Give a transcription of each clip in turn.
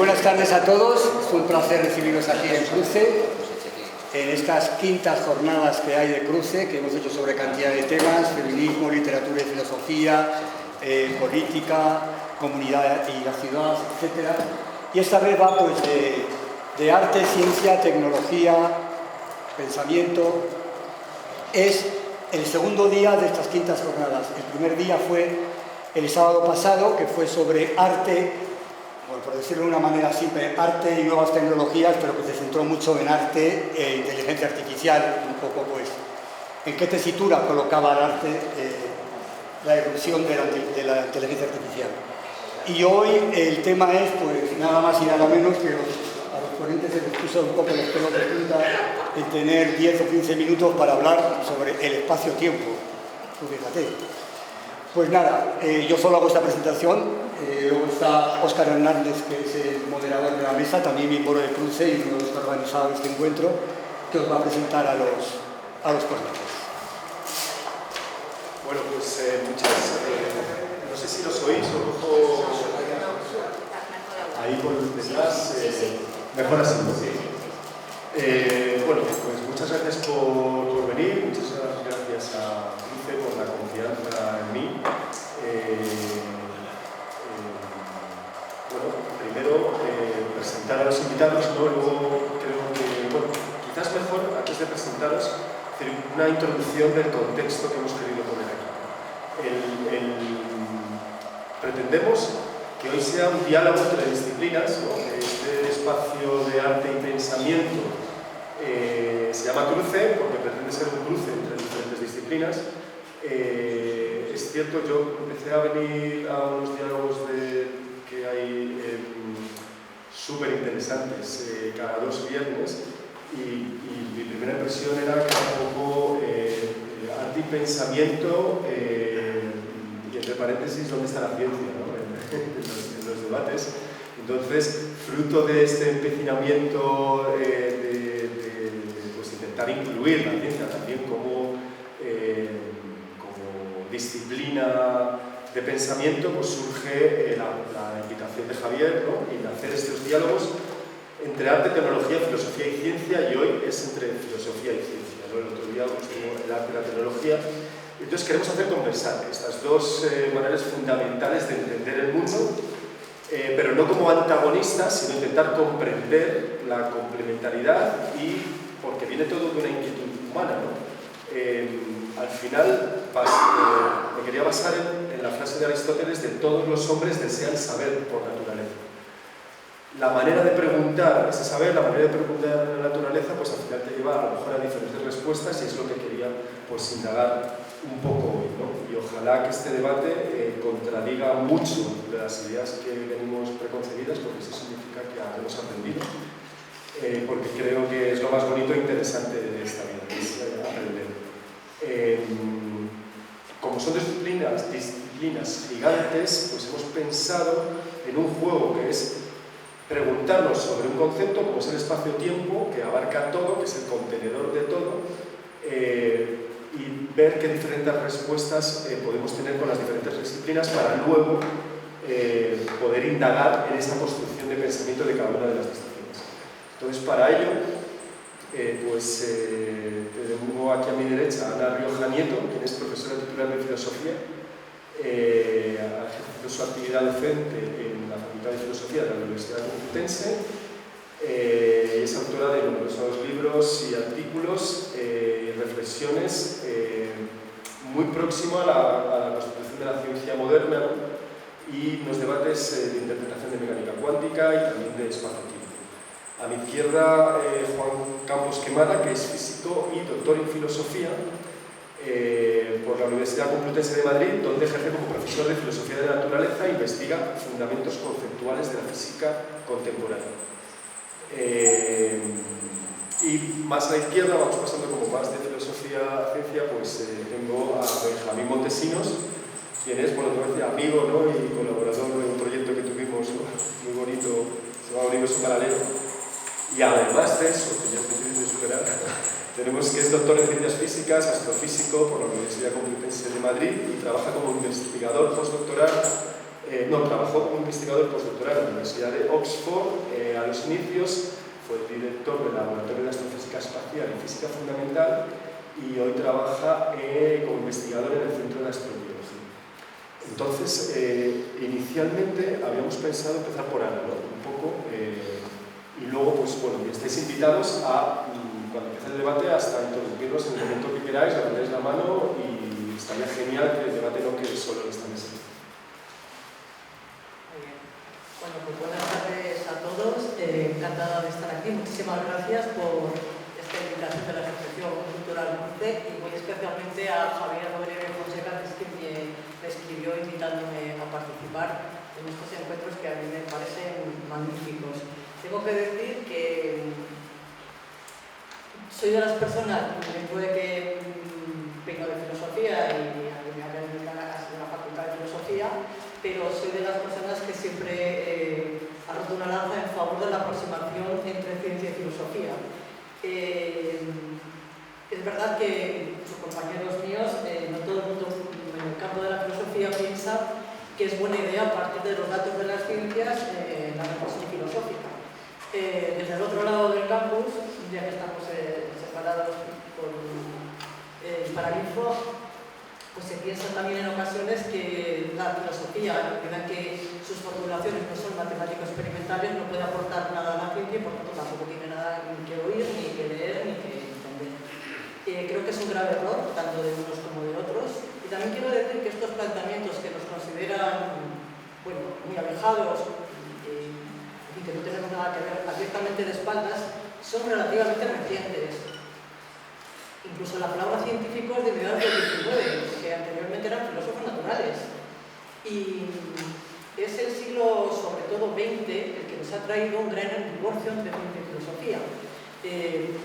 Buenas tardes a todos, es un placer recibiros aquí en Cruce, en estas quintas jornadas que hay de Cruce, que hemos hecho sobre cantidad de temas: feminismo, literatura y filosofía, política, comunidad y la ciudad, etc. Y esta vez va pues de arte, ciencia, tecnología, pensamiento. Es el segundo día de estas quintas jornadas. El primer día fue el sábado pasado, que fue sobre arte, bueno, por decirlo de una manera simple, arte y nuevas tecnologías, pero que se centró mucho en arte e inteligencia artificial, un poco pues en qué tesitura colocaba el arte la evolución de la inteligencia artificial. Y hoy el tema es pues nada más y nada menos que a los ponentes se les puso un poco los pelos de punta en tener 10 o 15 minutos para hablar sobre el espacio-tiempo. Pues fíjate. Pues nada, yo solo hago esta presentación. Luego está Óscar Hernández, que es el moderador de la mesa, también miembro de Cruce y uno de los que ha organizado este encuentro, que os va a presentar a los ponentes. Bueno, pues no sé si los oís, os cojo ahí por detrás, mejor así, sí. Bueno, pues muchas gracias por venir, muchas gracias a Cruce por la confianza en mí. Bueno, primero presentar a los invitados, ¿no? Luego creo que, bueno, quizás mejor, antes de presentaros, hacer una introducción del contexto que hemos querido poner aquí. Pretendemos que hoy sea un diálogo entre disciplinas, ¿no? Este espacio de arte y pensamiento se llama Cruce porque pretende ser un cruce entre diferentes disciplinas. Es cierto, yo empecé a venir a unos diálogos que hay súper interesantes cada 2 viernes y mi primera impresión era que era un poco arte y pensamiento y entre paréntesis dónde está la ciencia, ¿no? en los debates. Entonces, fruto de este empecinamiento pues intentar incluir la ciencia también como disciplina de pensamiento, pues surge la invitación de Javier, ¿no? Y de hacer estos diálogos entre arte, tecnología, filosofía y ciencia, y hoy es entre filosofía y ciencia, ¿no? El otro día estuvo el arte y la tecnología. Entonces queremos hacer conversar estas dos maneras fundamentales de entender el mundo, pero no como antagonistas, sino intentar comprender la complementariedad y porque viene todo de una inquietud humana, ¿no? Al final me quería basar en la frase de Aristóteles de todos los hombres desean saber por naturaleza. La manera de preguntar ese saber, la manera de preguntar a la naturaleza, pues al final te lleva a lo mejor a diferentes respuestas y es lo que quería pues indagar un poco hoy, ¿no? Y ojalá que este debate contradiga mucho de las ideas que venimos preconcebidas, porque eso significa que hemos aprendido, porque creo que es lo más bonito e interesante de esta vida, es aprender. Como son disciplinas gigantes, pues hemos pensado en un juego que es preguntarnos sobre un concepto como es el espacio-tiempo, que abarca todo, que es el contenedor de todo, y ver qué diferentes respuestas podemos tener con las diferentes disciplinas para luego poder indagar en esa construcción de pensamiento de cada una de las disciplinas. Entonces, para ello, tengo aquí a mi derecha a Ana Rioja Nieto, quien es profesora titular de filosofía, ha ejercido su actividad docente en la Facultad de Filosofía de la Universidad Complutense, es autora de numerosos libros y artículos y reflexiones muy próximo a la constitución de la ciencia moderna, ¿no? Y los debates de interpretación de mecánica cuántica y también de espacio-tiempo. A mi izquierda, Juan Campos Quemada, que es físico y doctor en filosofía por la Universidad Complutense de Madrid, donde ejerce como profesor de filosofía de la naturaleza e investiga fundamentos conceptuales de la física contemporánea. Y más a la izquierda, vamos pasando como más de filosofía a ciencia, pues tengo a Benjamín Montesinos, quien es, bueno, amigo, ¿no? Y colaborador de un proyecto que tuvimos, ¿no? Muy bonito, se llama Universo Paralelo. Y además de eso, que ya es difícil de superar, tenemos que es doctor en ciencias físicas, astrofísico por la Universidad Complutense de Madrid y trabaja como investigador postdoctoral trabajó como investigador postdoctoral en la Universidad de Oxford. A los inicios fue director del Laboratorio de Astrofísica Espacial y Física Fundamental y hoy trabaja como investigador en el Centro de Astrobiología. Entonces, inicialmente habíamos pensado empezar por Ana, ¿no? Un poco, y luego, pues bueno, estáis invitados a, cuando empiece el debate, hasta interrumpirnos en el momento que queráis, levantéis la mano y estaría genial que el debate no quede solo en esta mesa. Bueno, pues buenas tardes a todos, encantada de estar aquí. Muchísimas gracias por esta invitación de la Asociación Cultural CUCE y muy especialmente a Javier Rodríguez Fonseca, que es quien me escribió invitándome a participar en estos encuentros que a mí me parecen magníficos. Tengo que decir que soy de las personas, dentro de que vengo de filosofía y a mí me ha en la Facultad de Filosofía, pero soy de las personas que siempre ha roto una lanza en favor de la aproximación entre ciencia y filosofía. Es verdad que sus compañeros míos, no todo el mundo en el campo de la filosofía piensa que es buena idea, a partir de los datos de las ciencias, la reflexión filosófica. Desde el otro lado del campus, ya que estamos separados por el paraninfo, pues se piensa también en ocasiones que la filosofía, en medida que sus formulaciones no son matemáticas experimentales, no puede aportar nada a la ciencia y por tanto tampoco tiene nada ni que oír, ni que leer, ni que entender. Creo que es un grave error, tanto de unos como de otros. Y también quiero decir que estos planteamientos que nos consideran muy alejados y que no tenemos nada que ver abiertamente de espaldas, son relativamente recientes. Incluso la palabra científico es de mediados del XIX, que anteriormente eran filósofos naturales. Y es el siglo, sobre todo XX, el que nos ha traído un gran divorcio entre ciencia y filosofía. En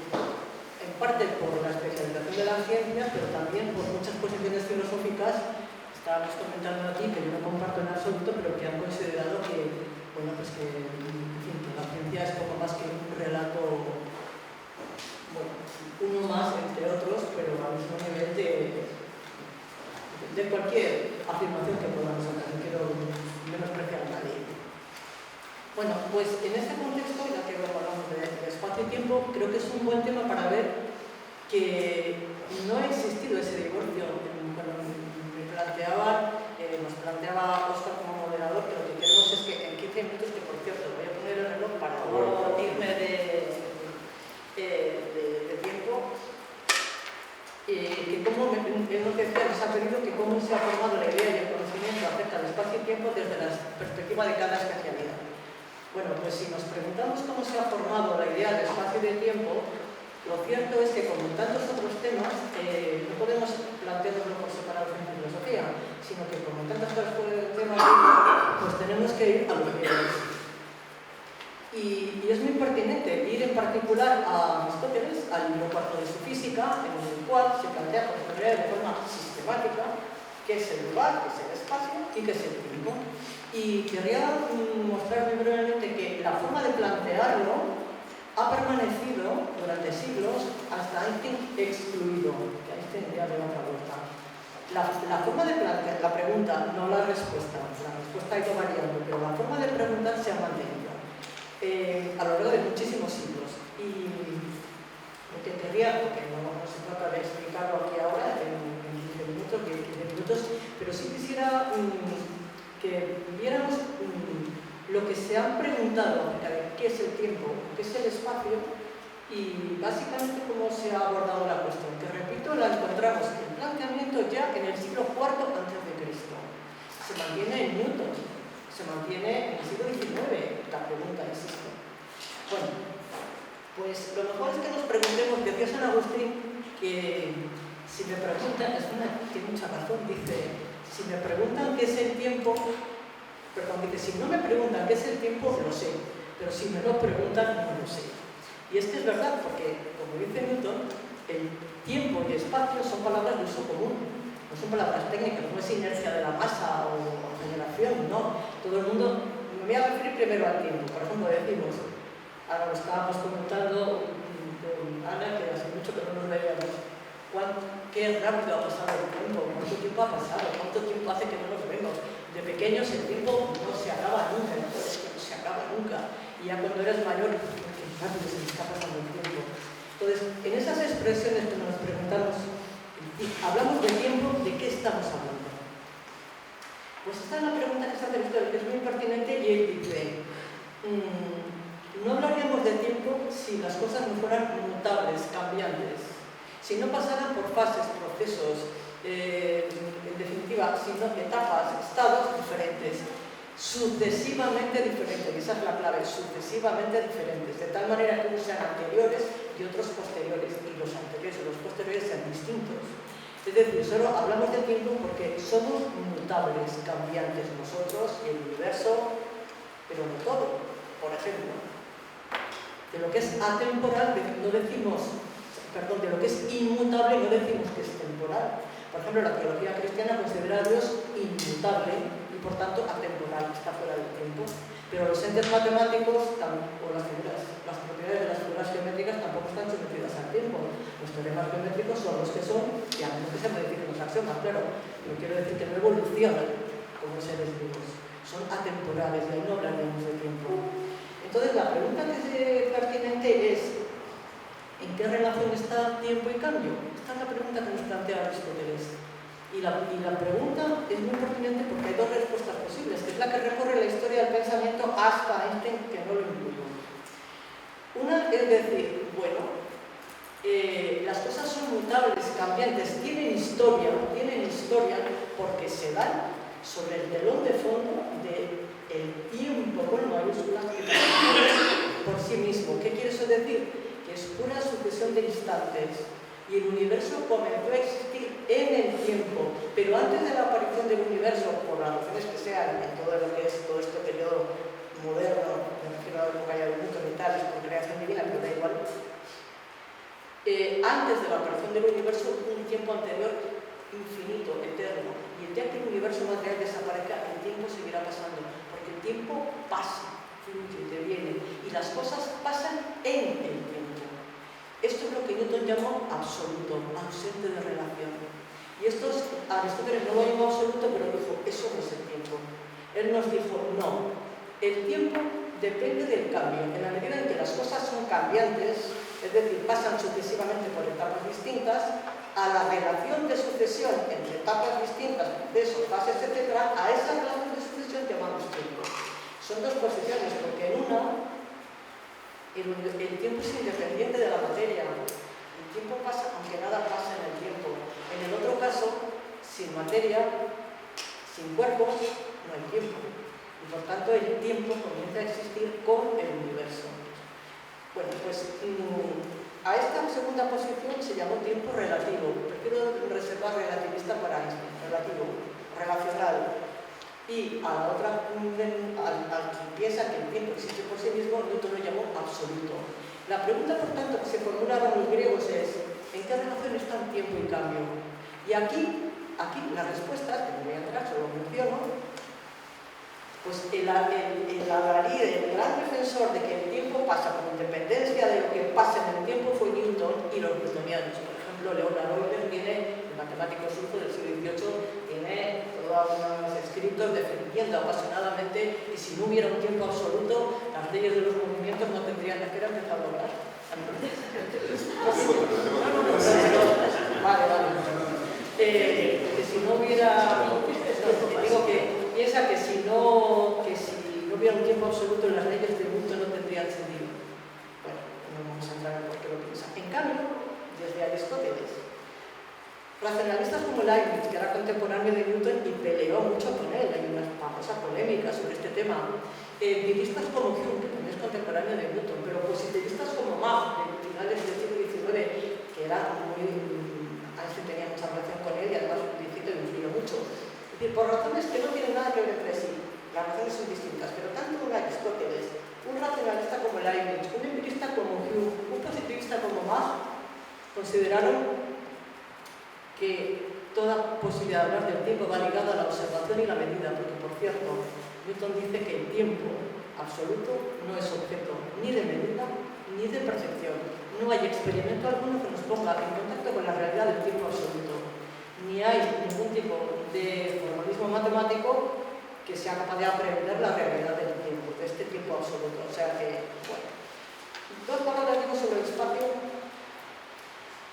parte por la especialización de las ciencias, pero también por muchas posiciones filosóficas, estábamos comentando aquí, que yo no comparto en absoluto, pero que han considerado que, que la ciencia es poco más que un relato, uno más entre otros, pero al mismo nivel de cualquier afirmación que podamos hacer. No quiero menospreciar a nadie. Bueno, pues en este contexto, ya que hablamos de espacio y tiempo, creo que es un buen tema para ver que no ha existido ese divorcio. Cuando nos planteaba Óscar como moderador, que lo que queremos es que en 15 minutos, que por cierto voy a poner el reloj para no irme de tiempo, que como es lo que decía, nos ha pedido que cómo se ha formado la idea y el conocimiento acerca del espacio y tiempo desde la perspectiva de cada especialidad. Bueno, pues si nos preguntamos cómo se ha formado la idea de espacio y de tiempo, lo cierto es que como en tantos otros temas, no podemos plantearnos por separado en filosofía, sino que como en tantas cosas puede temas, pues tenemos que ir a los griegos. Y es muy pertinente ir en particular a Aristóteles, al libro cuarto de su física, en el cual se plantea por primera vez de forma sistemática qué es el lugar, qué es el espacio y qué es el tiempo. Y querría mostrar muy brevemente que la forma de plantearlo ha permanecido durante siglos hasta Einstein excluido, que Einstein ya le da otra vuelta. La forma de plantear la pregunta, no la respuesta ha ido variando, pero la forma de preguntar se ha mantenido a lo largo de muchísimos siglos. Y lo que querría, porque no se trata de explicarlo aquí ahora en 15 minutos, pero sí quisiera que viéramos lo que se han preguntado acerca de qué es el tiempo, qué es el espacio y básicamente cómo se ha abordado la cuestión, que repito, la encontramos en planteamiento ya en el siglo IV a.C. Se mantiene en Newton, se mantiene en el siglo XIX, la pregunta existe. Bueno, pues lo mejor es que nos preguntemos, decía San Agustín, que si me preguntan, tiene mucha razón, dice, si me preguntan qué es el tiempo, dice, si no me preguntan qué es el tiempo, lo sé, pero si me lo preguntan, no lo sé. Y es que es verdad, porque, como dice Newton, el tiempo y espacio son palabras de uso común, no son palabras técnicas, no es inercia de la masa o aceleración, no. Todo el mundo, me voy a referir primero al tiempo. Por ejemplo, decimos, ahora lo estábamos comentando con Ana, que hace mucho que no nos veíamos, qué rápido ha pasado el tiempo, cuánto tiempo ha pasado, cuánto tiempo hace que no nos vemos. de pequeños el tiempo no se acaba nunca, no se acaba nunca. Y ya cuando eres mayor, qué rápido se me está pasando el tiempo. Entonces, en esas expresiones que nos preguntamos, hablamos de tiempo, ¿de qué estamos hablando? Pues esta es la pregunta que se hace Aristóteles, que es muy pertinente, y él dice, no hablaríamos de tiempo si las cosas no fueran mutables, cambiantes, si no pasaran por fases, procesos, en definitiva, sino etapas, estados diferentes, sucesivamente diferentes, y esa es la clave, sucesivamente diferentes, de tal manera que unos sean anteriores y otros posteriores, y los anteriores y los posteriores sean distintos. Es decir, solo hablamos del tiempo porque somos mutables, cambiantes nosotros y el universo, pero no todo. Por ejemplo, de lo que es atemporal no decimos, perdón, de lo que es inmutable no decimos que es temporal. Por ejemplo, la teología cristiana considera a Dios inmutable y por tanto atemporal, está fuera del tiempo. Pero los entes matemáticos o las propiedades de las figuras geométricas tampoco están sometidas al tiempo. Los teoremas geométricos son los que son, y a menos que se modifiquen los axiomas, claro, pero quiero decir que no evolucionan como seres vivos, son atemporales y ahí no hablaremos de tiempo. Entonces la pregunta que es pertinente es, ¿en qué relación está tiempo y cambio? Esta es la pregunta que nos plantea Aristóteles. Y la pregunta es muy pertinente porque hay dos respuestas posibles, que es la que recorre la historia del pensamiento hasta Einstein, que no lo incluyó. Una es decir, bueno, las cosas son mutables, cambiantes, tienen historia porque se dan sobre el telón de fondo del tiempo con mayúsculas por sí mismo. ¿Qué quiere eso decir? Que es una sucesión de instantes. Y el universo comenzó a existir en el tiempo, pero antes de la aparición del universo, por las razones que sean, en todo lo que es todo este periodo moderno, me refiero a la época ya de Newton y tal, es por creación divina, pero da igual. Antes de la aparición del universo, un tiempo anterior infinito, eterno, y el día que el universo material desaparezca, el tiempo seguirá pasando, porque el tiempo pasa, fluye, te viene, y las cosas pasan en el tiempo. Esto es lo que Newton llamó absoluto, ausente de relación. Y esto Aristóteles no lo llamó absoluto, pero dijo, eso no es el tiempo. Él nos dijo, no, el tiempo depende del cambio. En la medida en que las cosas son cambiantes, es decir, pasan sucesivamente por etapas distintas, a la relación de sucesión entre etapas distintas, procesos, fases, etc., a esa relación de sucesión llamamos tiempo. Son dos posiciones, porque en una el tiempo es independiente de la materia. El tiempo pasa aunque nada pasa en el tiempo. En el otro caso, sin materia, sin cuerpos, no hay tiempo. Y por tanto el tiempo comienza a existir con el universo. Bueno, pues a esta segunda posición se llamó tiempo relativo. Prefiero reservar relativista para Einstein, relativo, relacional. Y a la otra, al que piensa que el tiempo existe por sí mismo, Newton lo llamó absoluto. La pregunta, por tanto, que se formulaban los griegos es, ¿en qué relación están tiempo y cambio? Y aquí las respuestas, que me voy a entrar, solo menciono, pues el alarido, el gran defensor de que el tiempo pasa con independencia de lo que pasa en el tiempo fue Newton y los newtonianos. Por ejemplo, Leonard Euler tiene, el matemático suizo del siglo XVIII, tiene todos unos escritos defendiendo apasionadamente que si no hubiera un tiempo absoluto, las leyes de los movimientos no tendrían que haber empezado a hablar. Que si no hubiera, digo que piensa que si no hubiera un tiempo absoluto, las leyes de Newton no tendrían sentido. Bueno, no vamos a entrar en por qué lo piensa. En cambio, desde Aristóteles, racionalistas como Leibniz, que era contemporáneo de Newton y peleó mucho con él, hay una famosa polémica sobre este tema. Empiristas como Hume, que también es contemporáneo de Newton, pero positivistas como Mach, de finales del siglo XIX, que era Einstein tenía mucha relación con él y además lo influyó mucho. Es decir, por razones que no tienen nada que ver entre sí, las razones son distintas, pero tanto un Aristóteles, un racionalista como Leibniz, un empirista como Hume, un positivista como Mach, consideraron que toda posibilidad de hablar del tiempo va ligada a la observación y la medida, porque, por cierto, Newton dice que el tiempo absoluto no es objeto ni de medida ni de percepción. No hay experimento alguno que nos ponga en contacto con la realidad del tiempo absoluto. Ni hay ningún tipo de formalismo matemático que sea capaz de aprender la realidad del tiempo, de este tiempo absoluto. O sea que, bueno, dos palabras digo sobre el espacio.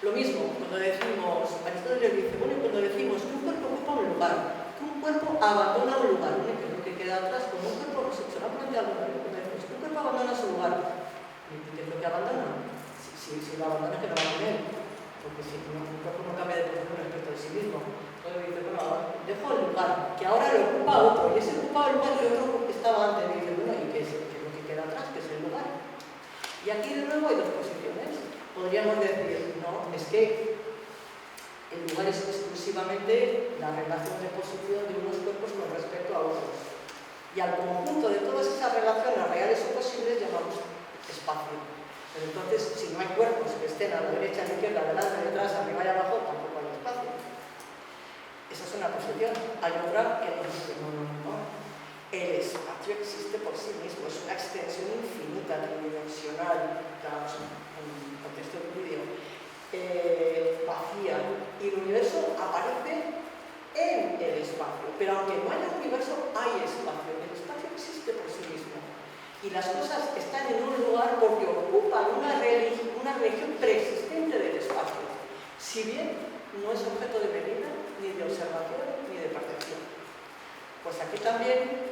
Lo mismo, cuando decimos, Aristóteles dice, bueno, cuando decimos que un cuerpo ocupa un lugar, que un cuerpo abandona un lugar, ¿no? Que es lo que queda atrás, como un cuerpo, se lo ha planteado alguna vez, cuando decimos que un cuerpo abandona su lugar, ¿qué es lo que abandona? Si lo abandona, que lo abandone él, porque si no, un cuerpo no cambia de posición respecto de sí mismo. Entonces dice, bueno, dejo el lugar, que ahora lo ocupa otro, y ese ocupaba el lugar que otro estaba antes, y dice, bueno, ¿y qué es lo que queda atrás? ¿Qué es el lugar? Y aquí de nuevo hay dos posiciones. Podríamos decir, no, es que el lugar es exclusivamente la relación de posición de unos cuerpos con respecto a otros. Y al conjunto de todas esas relaciones reales o posibles llamamos espacio. Pero entonces, si no hay cuerpos que estén a la derecha, a la izquierda, adelante, detrás, arriba y abajo, tampoco hay espacio. Esa es una posición. Hay otra que nos dice, no. El espacio existe por sí mismo, es una extensión infinita, tridimensional, en el contexto del vídeo, vacía, y el universo aparece en el espacio. Pero aunque no haya universo, hay espacio. El espacio existe por sí mismo. Y las cosas están en un lugar porque ocupan una región preexistente del espacio. Si bien no es objeto de medida, ni de observación, ni de percepción. Pues aquí también,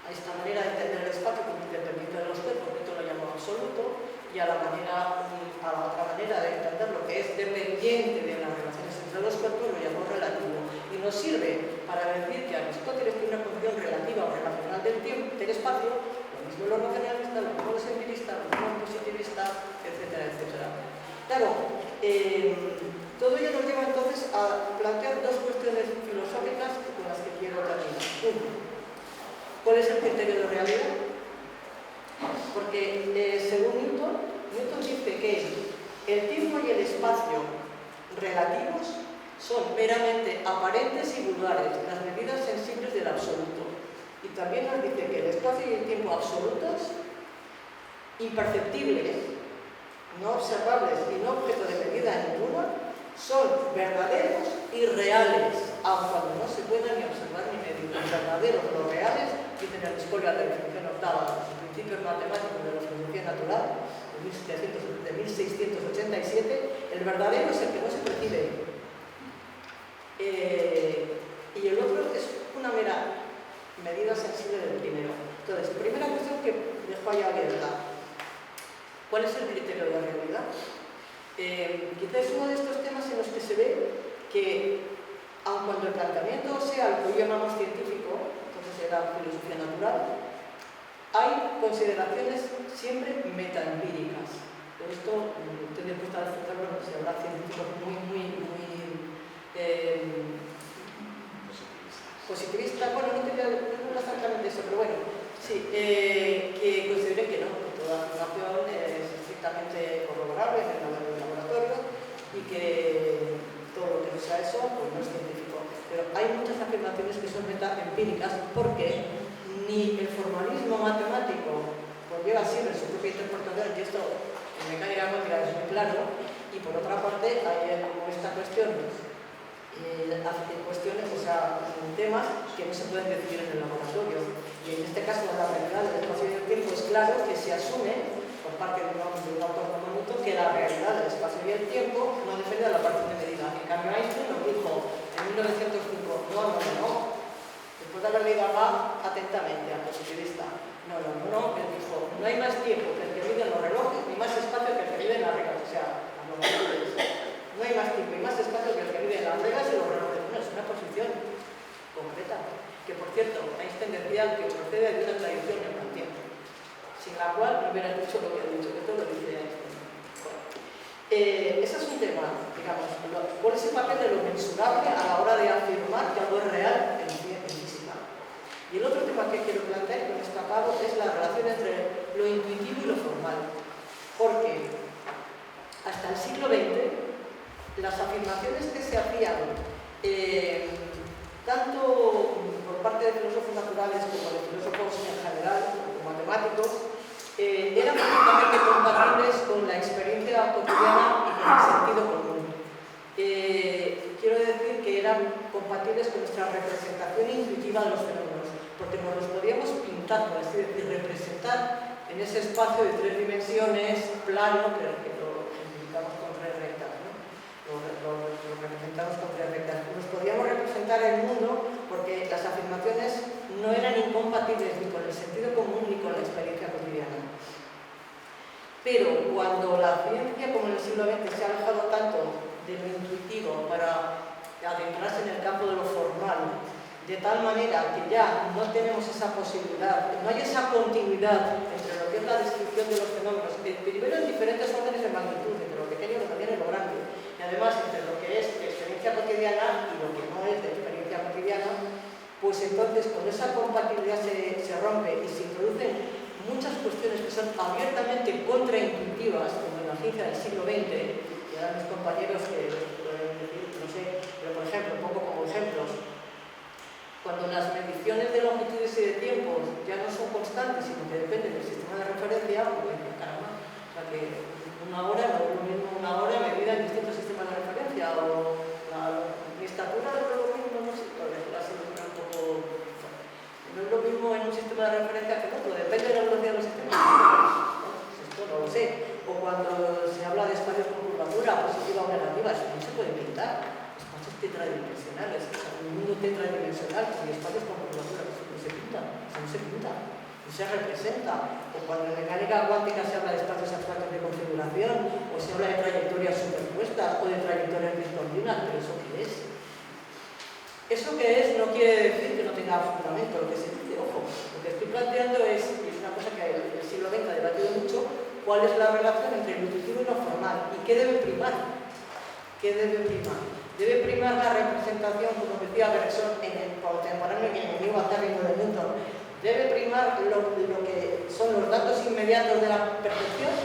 a esta manera de entender el espacio como independiente de los cuerpos, que esto lo llamo absoluto, y a la otra manera de entender lo que es dependiente de las relaciones entre los cuerpos, lo llamo relativo. Y nos sirve para decir que Aristóteles tiene una concepción relativa o relacional del tiempo, del espacio, lo mismo los racionalistas, lo mismo los empiristas, lo mismo los positivistas, etcétera, etcétera. Claro, todo ello nos lleva entonces a plantear dos cuestiones filosóficas con las que quiero terminar. Uno, ¿cuál es el criterio de realidad? Porque según Newton dice que el tiempo y el espacio relativos son meramente aparentes y vulgares, las medidas sensibles del absoluto. Y también nos dice que el espacio y el tiempo absolutos, imperceptibles, no observables y no objeto de medida ninguna, son verdaderos y reales, aun cuando no se puedan ni observar ni medir. Los verdaderos, los reales, dicen en la escuela de la definición octava, los principios matemáticos de la filosofía natural, de 1687, el verdadero es el que no se percibe. Y el otro es una mera medida sensible del primero. Entonces, primera cuestión que dejo ahí abierta. ¿Cuál es el criterio de la realidad? Quizás es uno de estos temas en los que se ve que, aun cuando el planteamiento sea lo que hoy llamamos científico, entonces será filosofía natural, hay consideraciones siempre metaempíricas. Por esto, ustedes pueden aceptarlo, se habla científicos muy positivistas, bueno, no es exactamente eso, pero bueno, sí, que consideren que no, que toda afirmación es estrictamente corroborable en el laboratorio y que todo lo que no sea eso, pues no es científico. Pero hay muchas afirmaciones que son metaempíricas porque ni el formalismo matemático conlleva siempre su propia interpretación, y esto en mecánica cuántica es muy claro, y por otra parte hay como esta cuestión, cuestiones, o sea, temas que no se pueden decidir en el laboratorio. Y en este caso, la realidad del espacio y del tiempo es claro que se asume por parte de un autor como Newton que la realidad del espacio y el tiempo no depende de la parte de medida. En cambio, Einstein nos dijo en 1905, no. Después de haber leído atentamente al positivista, no, él dijo, no hay más tiempo que el que miden los relojes, ni más espacio que el que miden las reglas, o sea, las longitudes. No hay más tiempo y más espacio que el que miden las reglas y los relojes. No, es una posición concreta, que por cierto, Einstein decía que procede de una tradición neocantiana, sin la cual no hubiera dicho lo que ha dicho, que esto lo dice Einstein. Bueno, ese es un tema, digamos, ¿cuál es el papel de lo mensurable a la hora de afirmar que algo es real en física? Y el otro tema que quiero plantear, con esto acabo, es la relación entre lo intuitivo y lo formal. Porque hasta el siglo XX, las afirmaciones que se hacían, tanto por parte de filósofos naturales como de filósofos en general, como matemáticos, eran perfectamente compatibles con la experiencia cotidiana y con el sentido común. Quiero decir que eran compatibles con nuestra representación intuitiva de los fenómenos. porque nos los podíamos pintar, por así decir, representar en ese espacio de 3 dimensiones, plano, que lo identificamos con 3 rectas, ¿no? Lo representamos con 3 rectas. Nos podíamos representar el mundo porque las afirmaciones no eran incompatibles ni con el sentido común ni con la experiencia cotidiana. Pero cuando la ciencia, como en el siglo XX, se ha alejado tanto de lo intuitivo para adentrarse en el campo de lo formal, de tal manera que ya no tenemos esa posibilidad, no hay esa continuidad entre lo que es la descripción de los fenómenos, primero en diferentes órdenes de magnitud, entre lo pequeño, lo mediano y lo grande, y además entre lo que es experiencia cotidiana y lo que no es de experiencia cotidiana, pues entonces con esa compatibilidad se rompe y se introducen muchas cuestiones que son abiertamente contraintuitivas, como en la ciencia del siglo XX, y ahora mis compañeros que pueden decir, no sé, pero por ejemplo, un poco como ejemplos, cuando las mediciones de longitudes y de tiempos ya no son constantes, sino que dependen del sistema de referencia, pues caramba, o sea que una hora no es lo mismo una hora medida en distintos sistemas de referencia, o mi estatura no es lo mismo, no sé, por decirlo así, un poco, no es lo mismo en un sistema de referencia que en otro, depende de la velocidad de los sistemas. Pues esto no lo sé. O cuando se habla de espacios con curvatura, positiva o negativa, eso no se puede pintar. Espacios tetradimensionales, o sea, un mundo tetradimensional y espacios con curvatura, eso no se pinta, eso no se pinta, no se representa. O cuando en mecánica cuántica se habla de espacios abstractos de configuración, o se habla de trayectorias superpuestas, o de trayectorias discontinuas, pero ¿eso qué es? Eso que es no quiere decir que no tenga fundamento, lo que se dice, ojo, lo que estoy planteando es, y es una cosa que el siglo XX ha debatido mucho, cuál es la relación entre lo intuitivo y lo formal, y qué debe primar. ¿Qué debe primar? Debe primar la representación, como decía Bergson en el contemporáneo y enemigo acérrimo de Newton. Debe primar lo que son los datos inmediatos de la percepción,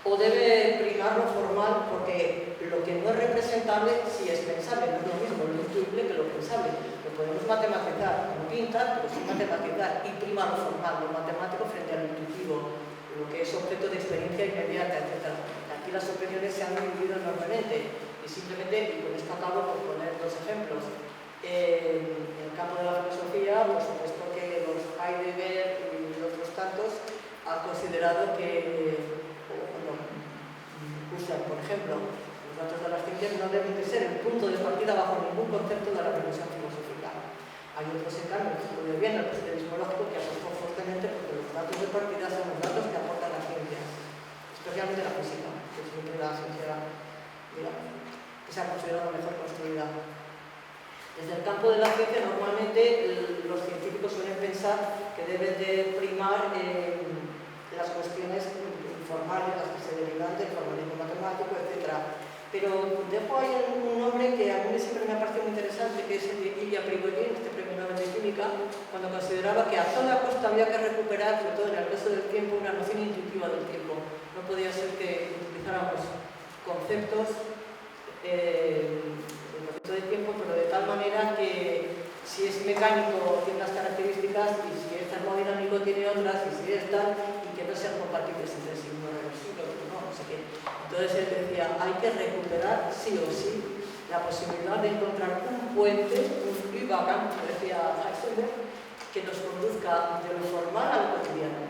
o debe primar lo formal, porque lo que no es representable sí es pensable, no es lo mismo lo intuible que lo pensable. Lo podemos matematizar, no pintar, pero sí matematizar, y prima lo formal, lo matemático frente a lo intuitivo, lo que es objeto de experiencia inmediata, etc. Aquí las opiniones se han dividido enormemente, y simplemente, y con esto acabo por poner 2 ejemplos. En el campo de la filosofía, por supuesto que los Heidegger y otros tantos han considerado que Husserl, por ejemplo, los datos de las ciencias no deben de ser el punto de partida bajo ningún concepto de la reflexión filosófica. Hay otros, en cambio, que estudian bien el positivismo lógico, que apostó fuertemente porque los datos de partida son los datos que aportan las ciencias, especialmente la física, que es siempre la ciencia, digamos, que se ha considerado mejor construida. Desde el campo de la ciencia, normalmente los científicos suelen pensar que deben de primar las cuestiones formales, las que se derivan del formalismo matemático, etc. Pero dejo ahí un nombre que a mí siempre me ha parecido muy interesante, que es el de Ilya Prigogine, este premio Nobel de Química, cuando consideraba que a toda costa había que recuperar, sobre todo en el resto del tiempo, una noción intuitiva del tiempo. No podía ser que utilizáramos conceptos de tiempo, pero de tal manera que si es mecánico tiene unas características, y si es termodinámico tiene otras, y si es tal, y que no sean compatibles entre sí, uno reversible, otro no sé qué. Entonces él decía, hay que recuperar sí o sí la posibilidad de encontrar un puente, un Übergang, como decía Heisenberg, que nos conduzca de lo formal a lo cotidiano.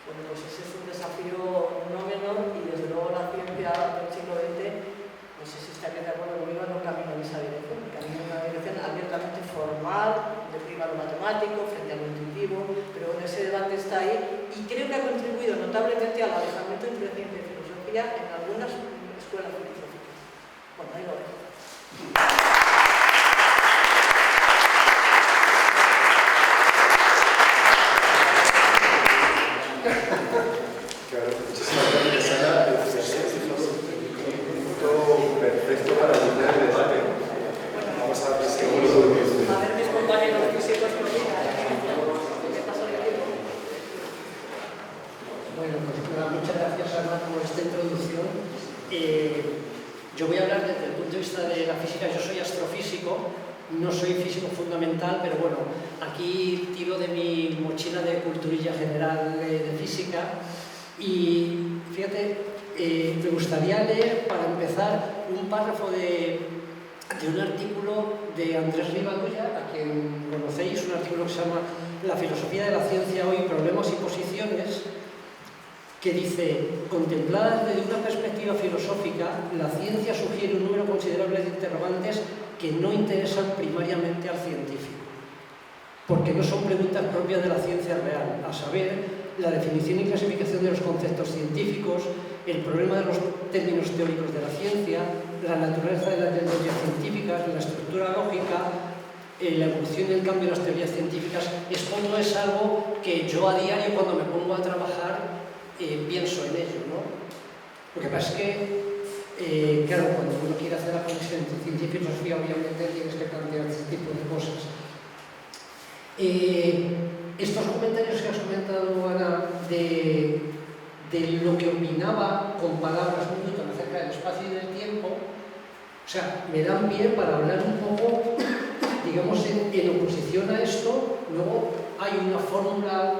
Bueno, pues ese es un desafío no menor, y desde luego la ciencia del siglo XX, no sé si estaría de acuerdo conmigo, no camina en esa dirección, camina en una dirección abiertamente formal, de prima lo matemático frente a lo intuitivo, pero bueno, ese debate está ahí, y creo que ha contribuido notablemente al alejamiento entre ciencia y filosofía en algunas escuelas filosóficas. Bueno, ahí lo dejo. Claro, muchísimas gracias, Ana. Perfecto para iniciar el debate. Vamos a ver si A ver mis compañeros físicos que ¿qué pasa de tiempo? Bueno, pues muchas gracias, Ana, por esta introducción. Yo voy a hablar desde el punto de vista de la física. Yo soy astrofísico, no soy físico fundamental, pero bueno, aquí tiro de mi mochila de culturilla general de física. Y fíjate, me gustaría leer, para empezar, un párrafo de de un artículo de Andrés Rivadulla, a quien conocéis, un artículo que se llama La filosofía de la ciencia hoy, problemas y posiciones, que dice: contemplada desde una perspectiva filosófica, la ciencia sugiere un número considerable de interrogantes que no interesan primariamente al científico, porque no son preguntas propias de la ciencia real, a saber, la definición y clasificación de los conceptos científicos, el problema de los términos teóricos de la ciencia, la naturaleza de las teorías científicas, la estructura lógica, la evolución y el cambio de las teorías científicas. Esto no es algo que yo a diario, cuando me pongo a trabajar, pienso en ello, ¿no? Lo que pasa es que, claro, cuando uno quiere hacer la conexión entre ciencia y filosofía, obviamente tienes que plantear este tipo de cosas. Estos comentarios que has comentado, Ana, de lo que opinaba con palabras Newton acerca del espacio y del tiempo, o sea, me dan pie para hablar un poco, digamos, en oposición a esto. Luego hay una fórmula,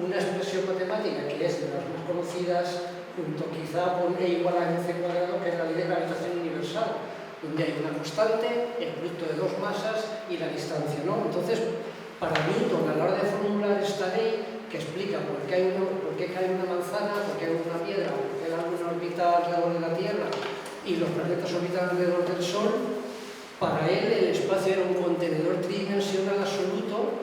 una expresión matemática que es de las más conocidas, junto quizá con E igual a mc cuadrado, que es la ley de gravitación universal, donde hay una constante, el producto de dos masas y la distancia, ¿no? Entonces, para Newton, a la hora de formular esta ley, que explica por qué cae una manzana, por qué hay una piedra, por qué la luna orbita alrededor de la Tierra y los planetas orbitan alrededor del Sol, para él el espacio era un contenedor tridimensional absoluto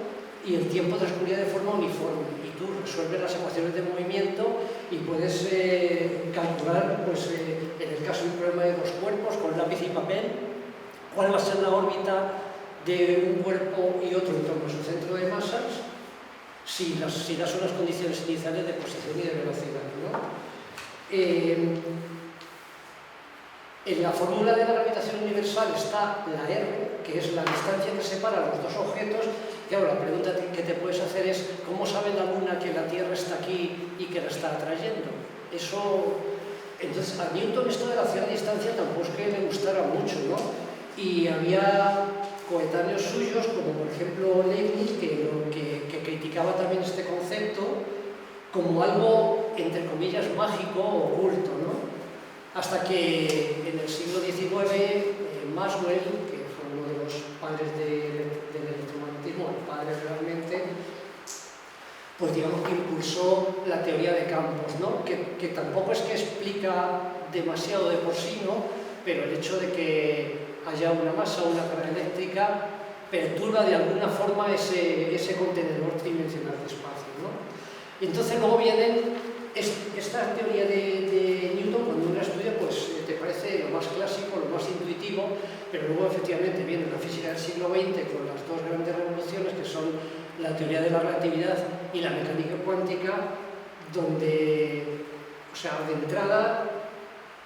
y el tiempo transcurría de forma uniforme. Y tú resuelves las ecuaciones de movimiento y puedes calcular, pues, en el caso de un problema de dos cuerpos, con lápiz y papel, cuál va a ser la órbita de un cuerpo y otro en torno a su centro de masas, si das unas condiciones iniciales de posición y de velocidad, ¿no? En la fórmula de la gravitación universal está la R, que es la distancia que separa los dos objetos. Y ahora la pregunta que te puedes hacer es: ¿cómo sabe la Luna que la Tierra está aquí y que la está atrayendo? Eso... Entonces, a Newton esto de la cierta distancia tampoco es que le gustara mucho, ¿no? Y había coetáneos suyos, como por ejemplo Leibniz, que criticaba también este concepto como algo, entre comillas, mágico o oculto, ¿no? Hasta que en el siglo XIX Maxwell, que fue uno de los padres del electromagnetismo, el padre realmente, pues digamos que impulsó la teoría de campos, ¿no? Que tampoco es que explica demasiado de por sí, ¿no? Pero el hecho de que haya una masa o una carga eléctrica perturba de alguna forma ese contenedor tridimensional de espacio, ¿no? Y entonces luego vienen esta teoría de Newton. Cuando uno la estudia, pues te parece lo más clásico, lo más intuitivo, pero luego efectivamente viene la física del siglo XX con las dos grandes revoluciones, que son la teoría de la relatividad y la mecánica cuántica, donde, o sea, de entrada,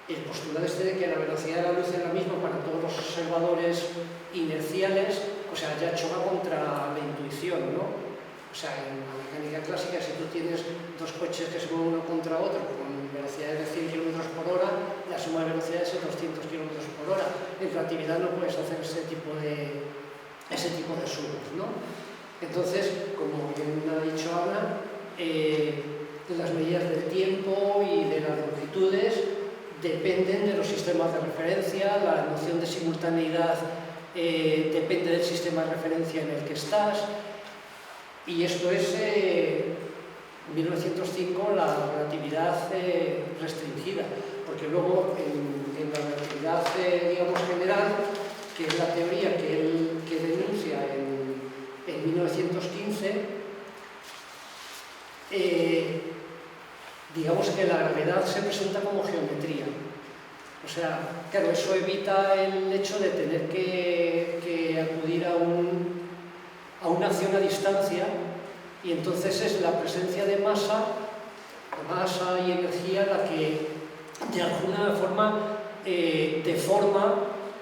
el postulado de que la velocidad de la luz es la misma para todos los observadores inerciales, o sea, ya choca contra la intuición, ¿no? O sea, en la mecánica clásica, si tú tienes dos coches que se mueven uno contra otro con velocidades de 100 km por hora, la suma de velocidades es 200 km por hora. En relatividad no puedes hacer ese tipo de sumas, ¿no? Entonces, como bien ha dicho Ana, las medidas del tiempo y de las longitudes dependen de los sistemas de referencia. La noción de simultaneidad depende del sistema de referencia en el que estás. Y esto es, en 1905, la relatividad restringida, porque luego en la relatividad, digamos, general, que es la teoría que denuncia en 1915, digamos que la gravedad se presenta como geometría. O sea, claro, eso evita el hecho de tener que acudir a una acción a distancia, y entonces es la presencia de masa y energía la que de alguna forma deforma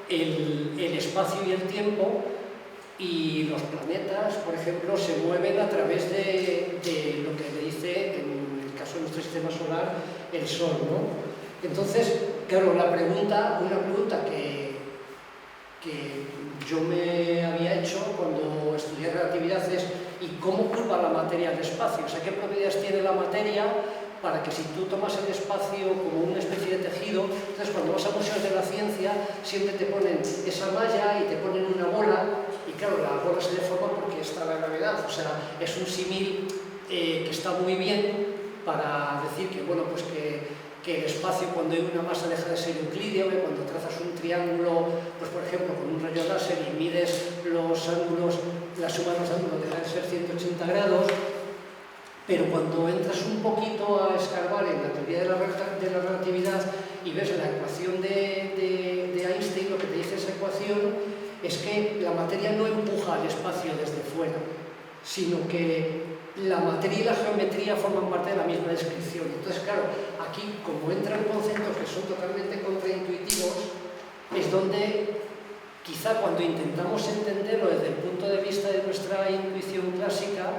el espacio y el tiempo, y los planetas, por ejemplo, se mueven a través de lo que le dice, en el caso de nuestro sistema solar, el Sol, ¿no? Entonces, claro, una pregunta que yo me había hecho cuando estudié relatividad es: ¿y cómo curva la materia al espacio? O sea, ¿qué propiedades tiene la materia para que si tú tomas el espacio como una especie de tejido, entonces cuando vas a museos de la ciencia siempre te ponen esa malla y te ponen una bola, y claro, la bola se deforma porque está la gravedad, o sea, es un símil que está muy bien para decir que, bueno, pues que el espacio, cuando hay una masa, deja de ser euclídeo, que cuando trazas un triángulo, pues por ejemplo con un rayo láser y mides los ángulos, la suma de los ángulos deja de ser 180 grados, pero cuando entras un poquito a escarbar en la teoría de la relatividad y ves la ecuación de Einstein, lo que te dice esa ecuación es que la materia no empuja al espacio desde fuera, sino que la materia y la geometría forman parte de la misma descripción. Entonces, claro, aquí, como entran conceptos que son totalmente contraintuitivos, es donde quizá cuando intentamos entenderlo desde el punto de vista de nuestra intuición clásica,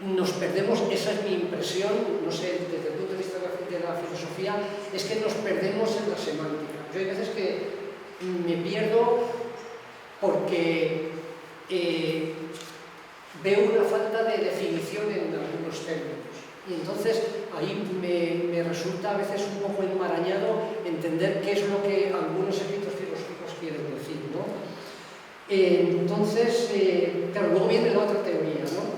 nos perdemos, esa es mi impresión, no sé, desde el punto de vista de la filosofía, es que nos perdemos en la semántica. Yo hay veces que me pierdo porque veo una falta de definición en algunos términos. Y entonces ahí me resulta a veces un poco enmarañado entender qué es lo que algunos escritos filosóficos quieren decir, ¿no? Entonces, claro, luego viene la otra teoría, ¿no?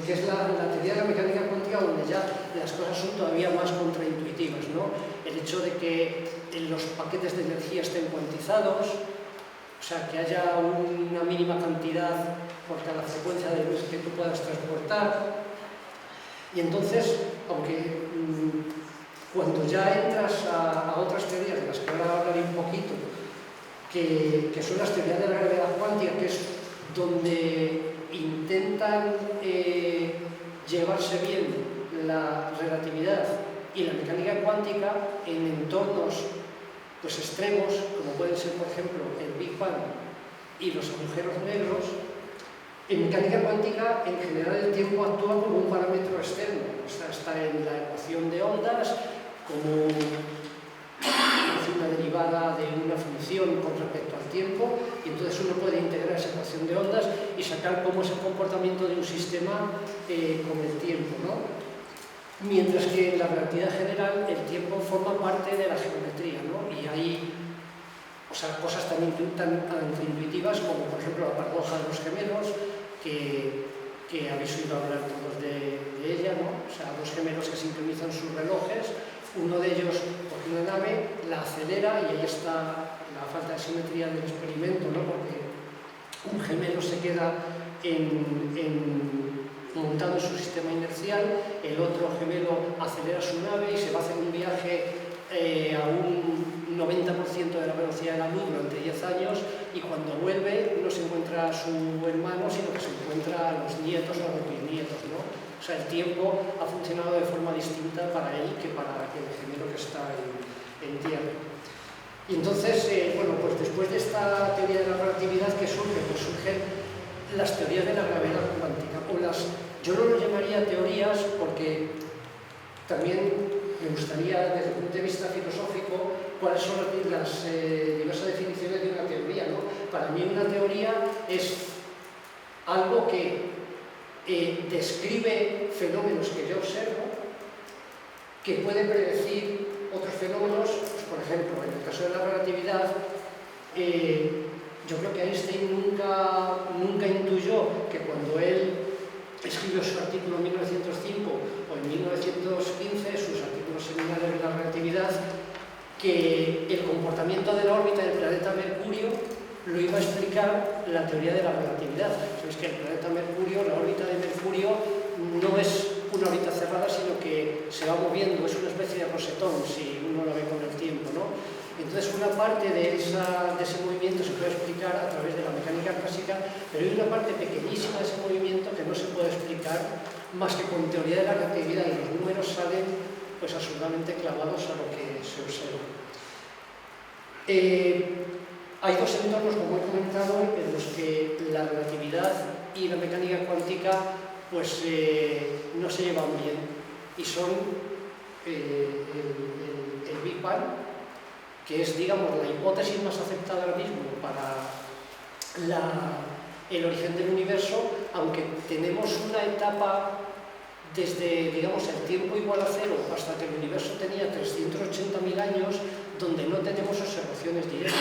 Que es la teoría de la mecánica cuántica, donde ya las cosas son todavía más contraintuitivas, ¿no? El hecho de que los paquetes de energía estén cuantizados, o sea, que haya una mínima cantidad por cada frecuencia de luz que tú puedas transportar. Y entonces, aunque cuando ya entras a otras teorías, de las que ahora hablaré un poquito, que son las teorías de la gravedad cuántica, que es donde intentan llevarse bien la relatividad y la mecánica cuántica en entornos pues extremos, como pueden ser, por ejemplo, el Big Bang y los agujeros negros. En mecánica cuántica, en general, el tiempo actúa como un parámetro externo, o sea, está en la ecuación de ondas como una derivada de una función con respecto al tiempo, y entonces uno puede integrar esa ecuación de ondas y sacar cómo es el comportamiento de un sistema con el tiempo, ¿no? Mientras que en la relatividad general el tiempo forma parte de la geometría, ¿no? Y hay, o sea, cosas tan intuitivas como, por ejemplo, la paradoja de los gemelos, que habéis oído hablar todos de ella, ¿no? O sea, dos gemelos que sincronizan sus relojes, uno de ellos coge una nave, la acelera y ahí está la falta de simetría del experimento, ¿no? Porque un gemelo se queda montado en su sistema inercial, el otro gemelo acelera su nave y se va a hacer un viaje a un 90% de la velocidad de la luz durante 10 años, y cuando vuelve no se encuentra a su hermano, sino que se encuentra a los nietos o a los bisnietos, ¿no? O sea, el tiempo ha funcionado de forma distinta para él que para el gemelo que está en tierra. Y entonces, bueno, pues después de esta teoría de la relatividad que surge, pues surgen las teorías de la gravedad cuántica, yo no lo llamaría teorías porque también me gustaría, desde el punto de vista filosófico, cuáles son las diversas definiciones de una teoría, ¿no? Para mí una teoría es algo que describe fenómenos que yo observo, que puede predecir otros fenómenos, pues, por ejemplo, en el caso de la relatividad, yo creo que Einstein nunca intuyó que cuando él escribió su artículo en 1905 o en 1915, sus artículos seminales de la relatividad, que el comportamiento de la órbita del planeta Mercurio lo iba a explicar la teoría de la relatividad. Sabéis que el planeta Mercurio, la órbita de Mercurio, no es una órbita cerrada, sino que se va moviendo, es una especie de rosetón, si uno lo ve con el tiempo, ¿no? Entonces, una parte de ese movimiento se puede explicar a través de la mecánica clásica, pero hay una parte pequeñísima de ese movimiento que no se puede explicar más que con teoría de la relatividad, y los números salen pues absolutamente clavados a lo que se observa. Hay dos entornos, como he comentado, en los que la relatividad y la mecánica cuántica pues no se llevan bien, y son el Big Bang, que es, digamos, la hipótesis más aceptada ahora mismo para el origen del universo, aunque tenemos una etapa desde, digamos, el tiempo igual a cero hasta que el universo tenía 380.000 años, donde no tenemos observaciones directas.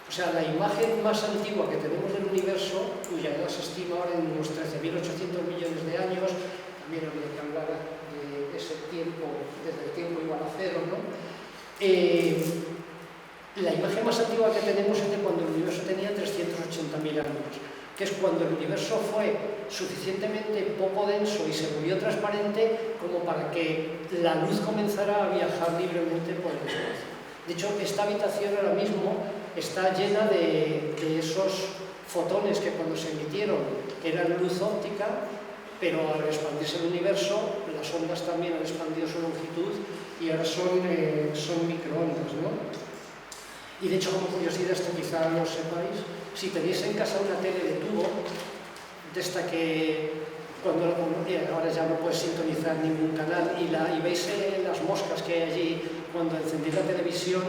O sea, la imagen más antigua que tenemos del universo, cuya edad se estima ahora en unos 13.800 millones de años, también habría que hablar de ese tiempo, desde el tiempo igual a cero, ¿no? La imagen más antigua que tenemos es de cuando el universo tenía 380.000 años, que es cuando el universo fue suficientemente poco denso y se volvió transparente como para que la luz comenzara a viajar libremente por el espacio. De hecho, esta habitación ahora mismo está llena de esos fotones que cuando se emitieron eran luz óptica, pero al expandirse el universo, las ondas también han expandido su longitud y ahora son microondas, ¿no? Y de hecho, como curiosidad, esto quizá no lo sepáis, si tenéis en casa una tele de tubo, de esta que ahora ya no puedes sintonizar ningún canal, y veis las moscas que hay allí cuando encendéis la televisión,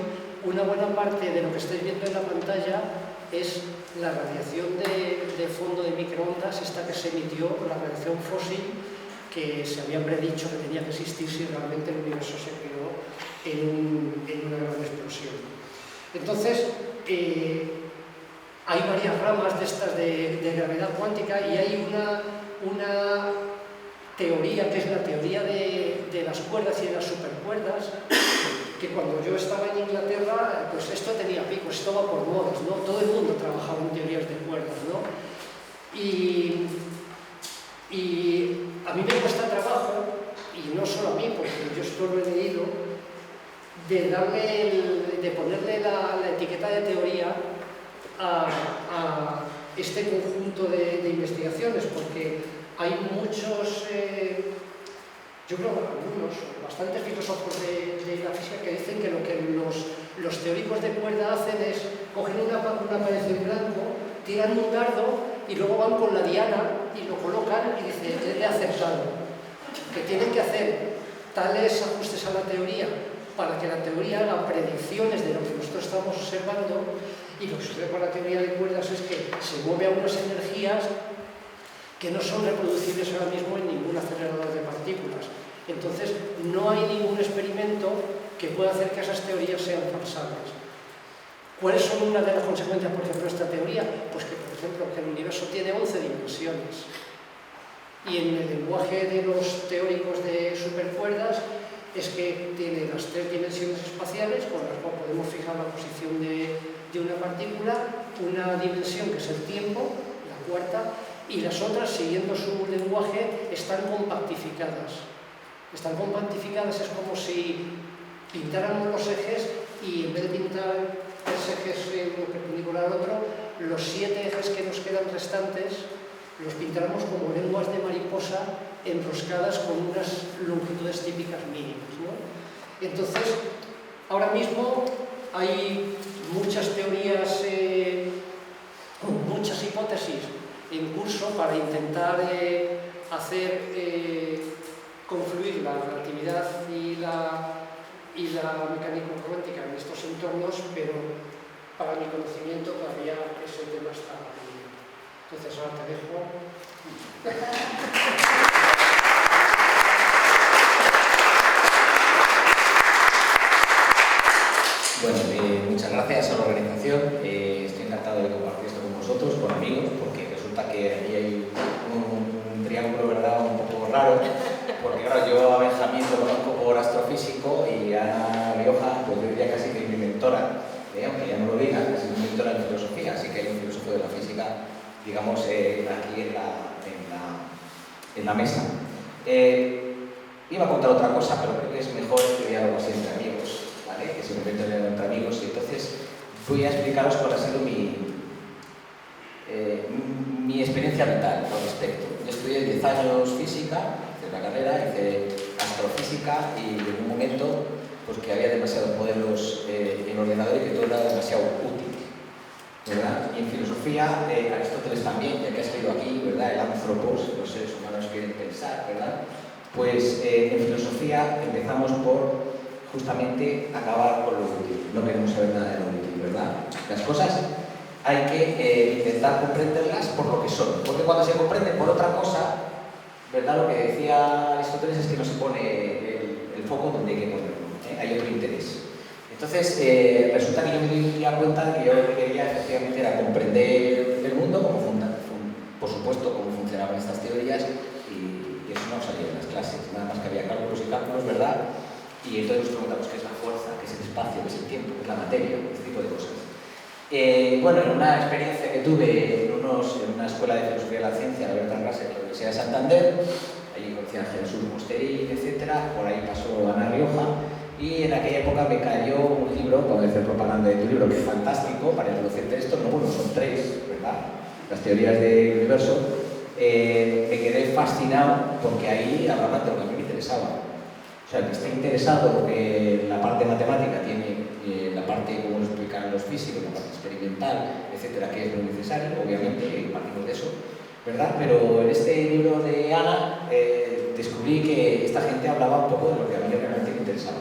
una buena parte de lo que estáis viendo en la pantalla es la radiación de fondo de microondas, esta que se emitió, la radiación fósil, que se había predicho que tenía que existir si realmente el universo se creó en una gran explosión. Entonces, hay varias ramas de estas de gravedad cuántica y hay una teoría, que es la teoría de las cuerdas y de las supercuerdas, que cuando yo estaba en Inglaterra, pues esto tenía pico, esto va por modas, ¿no? Todo el mundo trabajaba en teorías de cuerdas, ¿no? Y a mí me cuesta trabajo, y no solo a mí, porque yo esto lo he leído, de ponerle la etiqueta de teoría a este conjunto de investigaciones, porque hay muchos, yo creo que algunos, bastantes filósofos de la física que dicen que lo que los teóricos de cuerda hacen es coger una pared en blanco, tiran un dardo y luego van con la diana y lo colocan y dicen, he acertado. Que tienen que hacer tales ajustes a la teoría para que la teoría haga predicciones de lo que nosotros estamos observando, y lo que sucede con la teoría de cuerdas es que se mueve a unas energías que no son reproducibles ahora mismo en ningún acelerador de partículas. Entonces, no hay ningún experimento que pueda hacer que esas teorías sean falsables. ¿Cuáles son una de las consecuencias, por ejemplo, de esta teoría? Pues que, por ejemplo, que el universo tiene 11 dimensiones. Y en el lenguaje de los teóricos de supercuerdas es que tiene las 3 dimensiones espaciales con las cuales podemos fijar la posición de una partícula, una dimensión que es el tiempo, la cuarta, y las otras, siguiendo su lenguaje, están compactificadas. Están compactificadas, es como si pintáramos los ejes y en vez de pintar 3 ejes uno perpendicular al otro, los 7 ejes que nos quedan restantes los pintáramos como lenguas de mariposa enroscadas con unas longitudes típicas mínimas, ¿no? Entonces, ahora mismo hay muchas teorías, muchas hipótesis en curso para intentar hacer confluir la relatividad y la mecánica cuántica en estos entornos, pero para mi conocimiento todavía ese tema está pendiente. Entonces ahora te dejo. Bueno, muchas gracias a la organización. Estoy encantado de compartir esto con vosotros, con amigos, porque resulta que aquí hay un triángulo, ¿verdad?, un poco raro, porque claro, yo a Benjamín lo conozco por astrofísico y a Ana Rioja, pues yo diría casi que es mi mentora, aunque ya no lo diga, casi mi mentora en filosofía, así que hay un filósofo de la física, digamos, aquí en la mesa. Iba a contar otra cosa, pero creo que es mejor este diálogo así entre amigos, ¿vale? Que simplemente entre amigos, y entonces voy a explicaros cuál ha sido mi experiencia vital al respecto. Yo estudié 10 años física, hice la carrera, hice astrofísica y en un momento pues que había demasiados modelos en el ordenador y que todo era demasiado útil, ¿verdad? Y en filosofía, Aristóteles también, ya que ha escrito aquí, ¿verdad?, el anthropos, los seres humanos quieren pensar, ¿verdad? Pues en filosofía empezamos por justamente acabar con lo útil, no queremos saber nada de lo útil, ¿verdad? Las cosas hay que intentar comprenderlas por lo que son, porque cuando se comprenden por otra cosa, ¿verdad? Lo que decía Aristóteles es que no se pone el foco donde hay que ponerlo, hay otro interés. Entonces, resulta que yo me di cuenta de que yo lo que quería efectivamente era comprender el mundo, por supuesto, cómo funcionaban estas teorías, y eso no salía en las clases, nada más que había cálculos y cálculos, ¿verdad? Y entonces nos preguntamos qué es la fuerza, qué es el espacio, qué es el tiempo, qué es la materia, este tipo de cosas. Bueno, en una experiencia que tuve en una escuela de filosofía de la ciencia, la Bertrand Russell, en la Universidad de Santander, allí conocí a Jesús Mosterín, etc. Por ahí pasó Ana Rioja, y en aquella época me cayó un libro, puedo hacer propaganda de tu libro, que es fantástico para introducirte esto, no, bueno, son 3, ¿verdad? Las teorías del universo. Me quedé fascinado porque ahí hablaban de lo que a mí me interesaba. O sea, el que esté interesado en la parte matemática tiene la parte, como lo explican los físicos, la parte experimental, etcétera, que es muy necesario, obviamente, partimos de eso, ¿verdad? Pero en este libro de Ana descubrí que esta gente hablaba un poco de lo que a mí realmente me interesaba.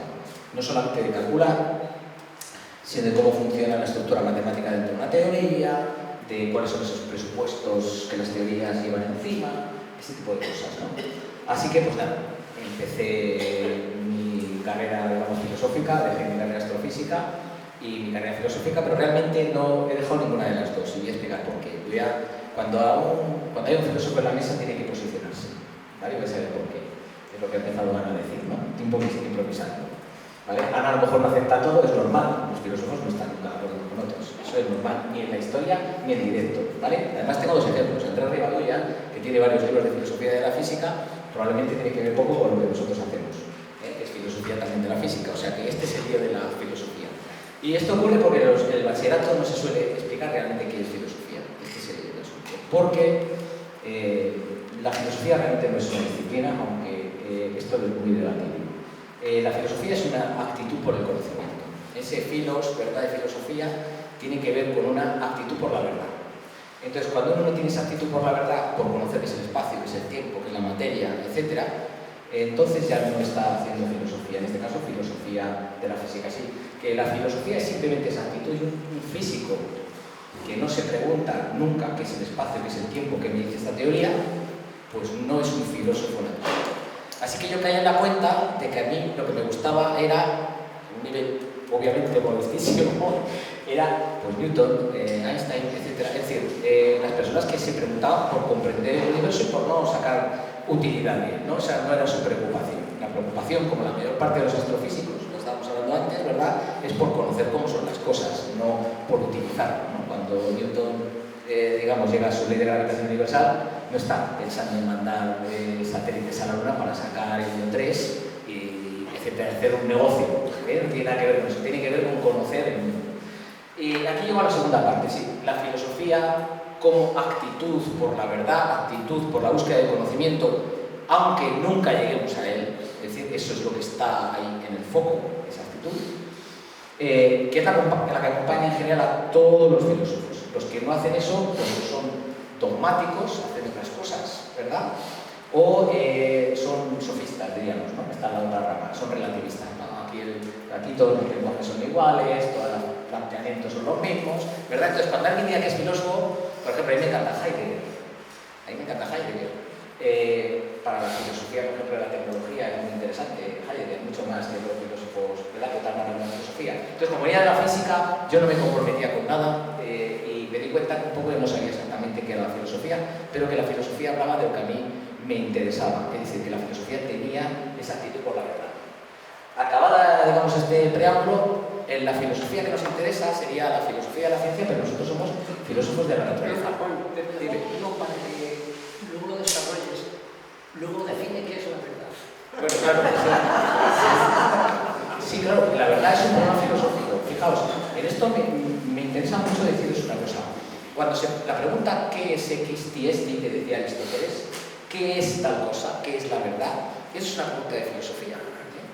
No solamente de calcular, sino de cómo funciona la estructura matemática dentro de una teoría, de cuáles son esos presupuestos que las teorías llevan encima, ese tipo de cosas, ¿no? Así que, pues nada, empecé mi carrera, digamos, filosófica, dejé mi carrera astrofísica y mi carrera filosófica, pero realmente no he dejado ninguna de las dos, y voy a explicar por qué. Cuando hay un filósofo en la mesa tiene que posicionarse, ¿vale? Voy a saber por qué, es lo que ha empezado Ana a decir, ¿no? Improvisando, ¿vale? Ana a lo mejor no acepta todo, es normal, los filósofos no están nunca de acuerdo con otros, eso es normal, ni en la historia ni en directo, ¿vale? Además tengo 2 ejemplos, Andrés Rivadoya, que tiene varios libros de filosofía de la física, probablemente tiene que ver poco con lo que nosotros hacemos, que es filosofía también de la física, o sea que este es el día de la filosofía. Y esto ocurre porque el bachillerato no se suele explicar realmente qué es filosofía, este es el asunto, porque la filosofía realmente no es una disciplina, aunque esto es muy debatible. La filosofía es una actitud por el conocimiento. Ese filos, verdad de filosofía, tiene que ver con una actitud por la verdad. Entonces, cuando uno no tiene esa actitud por la verdad, por conocer que es el espacio, que es el tiempo, que es la materia, etc., entonces ya no está haciendo filosofía, en este caso filosofía de la física, sí. Que la filosofía es simplemente esa actitud de un físico que no se pregunta nunca qué es el espacio, qué es el tiempo, qué me dice esta teoría, pues no es un filósofo natural. Así que yo caí en la cuenta de que a mí lo que me gustaba era, un nivel obviamente modestísimo, era pues Newton, Einstein, etc. Es decir, las personas que se preguntaban por comprender el universo y por no sacar utilidad de él, ¿no? O sea, no era su preocupación. La preocupación, como la mayor parte de los astrofísicos, lo estábamos hablando antes, ¿verdad?, es por conocer cómo son las cosas, no por utilizarlo, ¿no? Cuando Newton, digamos, llega a su ley de gravitación universal, no está pensando en mandar satélites a la Luna para sacar el 3 y etcétera, hacer un negocio. No tiene nada que ver con eso, tiene que ver con conocer el mundo. Y aquí llego a la segunda parte, sí, la filosofía como actitud por la verdad, actitud por la búsqueda del conocimiento, aunque nunca lleguemos a él, es decir, eso es lo que está ahí en el foco, esa actitud, que es la que acompaña en general a todos los filósofos. Los que no hacen eso, pues son dogmáticos, hacen otras cosas, ¿verdad? O son sofistas, diríamos, ¿no? Está la otra rama, son relativistas, ¿no? Aquí todos los lenguajes son iguales, todos los planteamientos son los mismos, ¿verdad? Entonces, cuando alguien diga que es filósofo, por ejemplo, a mí me encanta Heidegger. Para la filosofía, por ejemplo, de la tecnología es muy interesante Heidegger, mucho más que los filósofos, ¿verdad?, que tratan de la filosofía. Entonces, como venía de la física, yo no me comprometía con nada y me di cuenta que un poco yo no sabía exactamente qué era la filosofía, pero que la filosofía hablaba de lo que a mí me interesaba, es decir, que la filosofía tenía esa actitud por la verdad. Acabada, digamos, este preámbulo, en la filosofía que nos interesa sería la filosofía de la ciencia, pero nosotros somos filósofos de la naturaleza. No, para que luego lo desarrolles, luego define qué es la verdad. Bueno, claro. Sí, claro, la verdad es un problema filosófico. Fijaos, en esto me interesa mucho deciros una cosa. Cuando la pregunta ¿qué es X, Y, este que decía Aristóteles? ¿Qué es tal cosa? ¿Qué es la verdad? Eso es una pregunta de filosofía.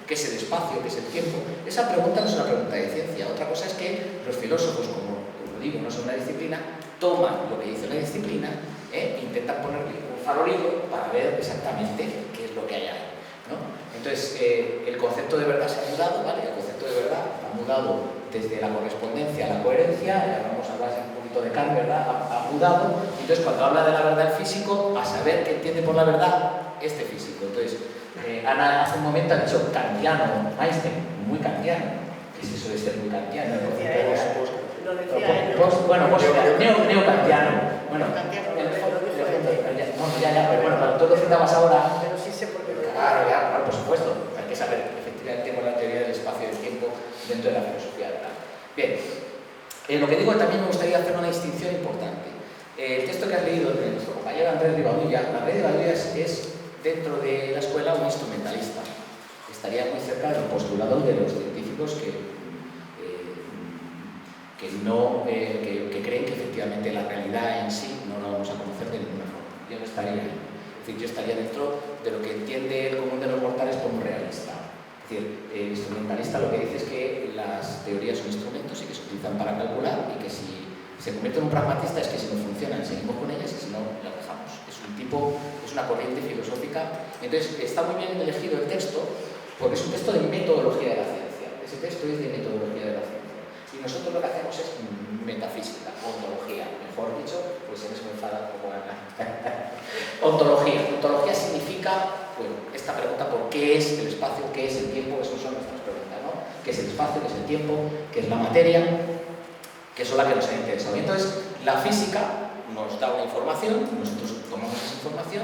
¿Qué es el espacio? ¿Qué es el tiempo? Esa pregunta no es una pregunta de ciencia. Otra cosa es que los filósofos, como digo, no son una disciplina, toman lo que dice la disciplina e intentan ponerle un farolillo para ver exactamente qué es lo que hay ahí, ¿no? Entonces, el concepto de verdad se ha mudado, ¿vale? El concepto de verdad ha mudado desde la correspondencia a la coherencia, ya vamos a hablar un poquito de Kant, ¿verdad? Ha mudado. Entonces, cuando habla de la verdad el físico, a saber qué entiende por la verdad, este físico. Entonces, Ana hace un momento ha dicho kantiano, Einstein, muy kantiano. ¿Qué es eso de ser muy kantiano? Lo decía ella. Bueno, neokantiano. Bueno, pero bueno, cuando tú lo citabas ahora... Pero sí sé por qué. Claro, por supuesto. Hay que saber efectivamente con la teoría del espacio y del tiempo dentro de la filosofía de Kant. Bien, lo que digo también me gustaría hacer una distinción importante. El texto que has leído de nuestro compañero Andrés Rivadulla, Andrés Rivadulla es dentro de la escuela un instrumentalista. Estaría muy cerca del postulado de los científicos que creen que efectivamente la realidad en sí no la vamos a conocer de ninguna forma. Yo no estaría ahí. Es decir, yo estaría dentro de lo que entiende el común de los mortales como realista. Es decir, el instrumentalista lo que dice es que las teorías son instrumentos y que se utilizan para calcular y que si se convierte en un pragmatista es que si no funcionan seguimos con ellas y si no las dejamos. Es una corriente filosófica. Entonces está muy bien elegido el texto porque es un texto de metodología de la ciencia. Ese texto es de metodología de la ciencia. Y nosotros lo que hacemos es metafísica, ontología. Mejor dicho, pues eres muy enfadado con Ana. Ontología. Ontología significa, bueno, esta pregunta por qué es el espacio, qué es el tiempo, esas son nuestras preguntas, ¿no? ¿Qué es el espacio, qué es el tiempo, qué es la materia? Que son las que nos han interesado. Y entonces, la física nos da una información, nosotros tomamos esa información,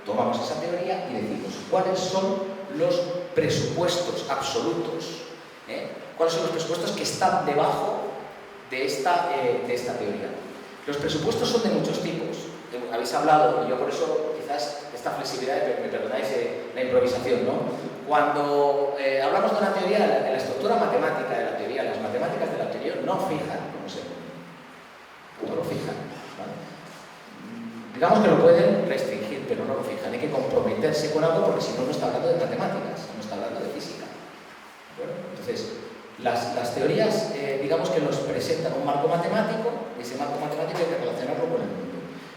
tomamos esa teoría y decimos cuáles son los presupuestos absolutos, cuáles son los presupuestos que están debajo de esta teoría. Los presupuestos son de muchos tipos. Habéis hablado, y yo por eso quizás esta flexibilidad, me perdonáis la improvisación, ¿no? Cuando hablamos de una teoría, de la estructura matemática de la teoría, las matemáticas de la teoría no fijan cómo se ve. No lo fijan, ¿vale? Digamos que lo pueden restringir, pero no lo fijan. Hay que comprometerse con algo porque si no, no está hablando de matemáticas, no está hablando de física. Bueno, entonces, las teorías, digamos que nos presentan un marco matemático, y ese marco matemático hay que relacionarlo con el mundo.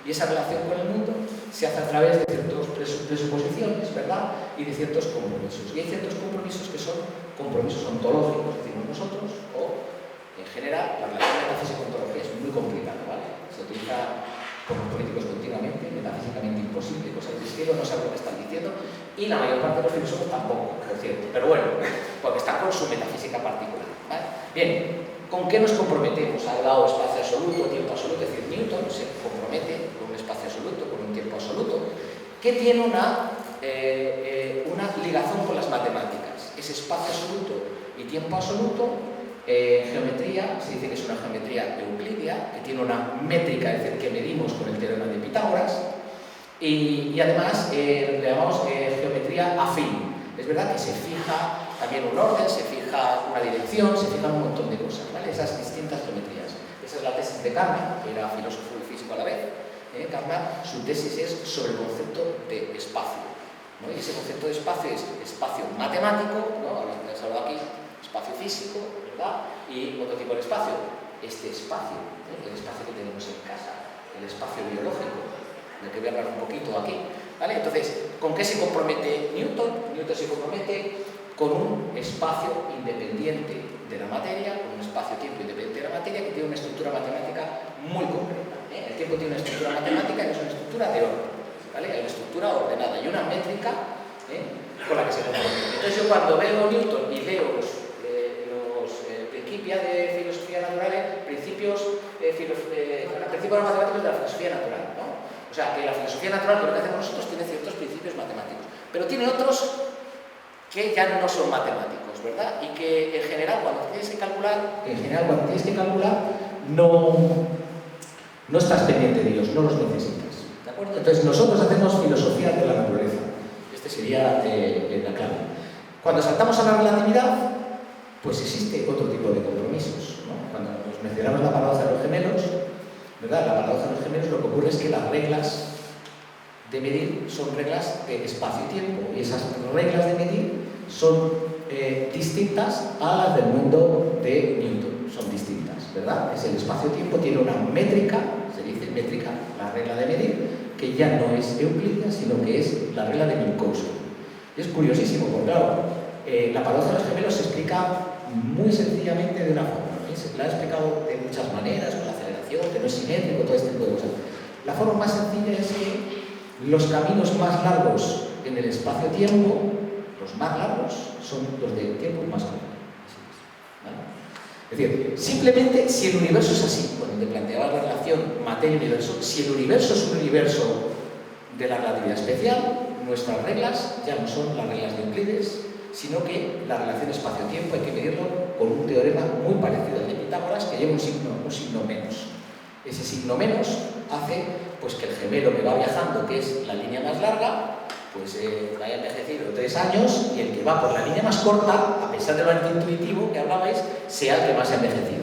Y esa relación con el mundo se hace a través de ciertas presuposiciones, ¿verdad? Y de ciertos compromisos. Y hay ciertos compromisos que son compromisos ontológicos, decimos nosotros, o, en general, la relación metafísica-ontología es muy complicada, ¿vale? Se utiliza por los políticos continuamente, metafísicamente imposible, cosas del estilo, no saben lo que están diciendo, y la mayor parte de los filósofos tampoco, por cierto. Pero bueno, porque están con su metafísica particular, ¿vale? Bien, ¿con qué nos comprometemos? Al lado espacio absoluto, tiempo absoluto, es decir, Newton se compromete con un espacio absoluto, con un tiempo absoluto, que tiene una ligación con las matemáticas. Ese espacio absoluto y tiempo absoluto, geometría, se dice que es una geometría euclidia, que tiene una métrica, es decir, que medimos con el teorema de Pitágoras, y además le llamamos geometría afín. Es verdad que se fija también un orden, se fija una dirección, se fijan un montón de cosas, ¿vale? Esas distintas geometrías. Esa es la tesis de Carnot, que era filósofo y físico a la vez. Carnot, su tesis es sobre el concepto de espacio, ¿no? Y ese concepto de espacio es espacio matemático, ¿no? Habéis hablado aquí, espacio físico, ¿verdad? Y otro tipo de espacio. Este espacio, el espacio que tenemos en casa, el espacio biológico, del que voy a hablar un poquito aquí, ¿vale? Entonces, ¿con qué se compromete Newton? Newton se compromete con un espacio independiente de la materia, con un espacio-tiempo independiente de la materia que tiene una estructura matemática muy concreta. El tiempo tiene una estructura matemática que es una estructura de orden, ¿vale? Hay una estructura ordenada y una métrica con la que se compromete. Entonces yo cuando veo Newton y leo los principios de filosofía natural, principios matemáticos de la filosofía natural, ¿no? O sea, que la filosofía natural, lo que hacemos nosotros, tiene ciertos principios matemáticos, pero tiene otros que ya no son matemáticos, ¿verdad? Y que en general cuando tienes que calcular, no estás pendiente de ellos, no los necesitas, ¿de acuerdo? Entonces nosotros hacemos filosofía de la naturaleza. Este sería la clave. Cuando saltamos a la relatividad, pues existe otro tipo de compromisos, ¿no? Cuando nos mencionamos la paradoja de los gemelos, ¿verdad? La paradoja de los gemelos, lo que ocurre es que las reglas de medir son reglas de espacio y tiempo, y esas reglas de medir son distintas a las del mundo de Newton, son distintas, ¿verdad? Es el espacio-tiempo, tiene una métrica, se dice métrica, la regla de medir, que ya no es euclidia, sino que es la regla de Minkowski. Y es curiosísimo, porque claro, la paradoja de los gemelos se explica muy sencillamente de una forma, ¿no? Se la ha explicado de muchas maneras, con la aceleración, que no es simétrico, todo este tipo de cosas. La forma más sencilla es que los caminos más largos en el espacio-tiempo, los más largos, son los de tiempo más corto. ¿Vale? Es decir, simplemente si el universo es así, cuando te planteaba la relación materia-universo, si el universo es un universo de la relatividad especial, nuestras reglas ya no son las reglas de Euclides, sino que la relación espacio-tiempo hay que medirlo con un teorema muy parecido al de Pitágoras, que lleva un signo menos. Ese signo menos hace pues, que el gemelo que va viajando, que es la línea más larga, pues haya envejecido 3 años, y el que va por la línea más corta, a pesar de lo antiintuitivo que hablabais, sea el que más ha envejecido.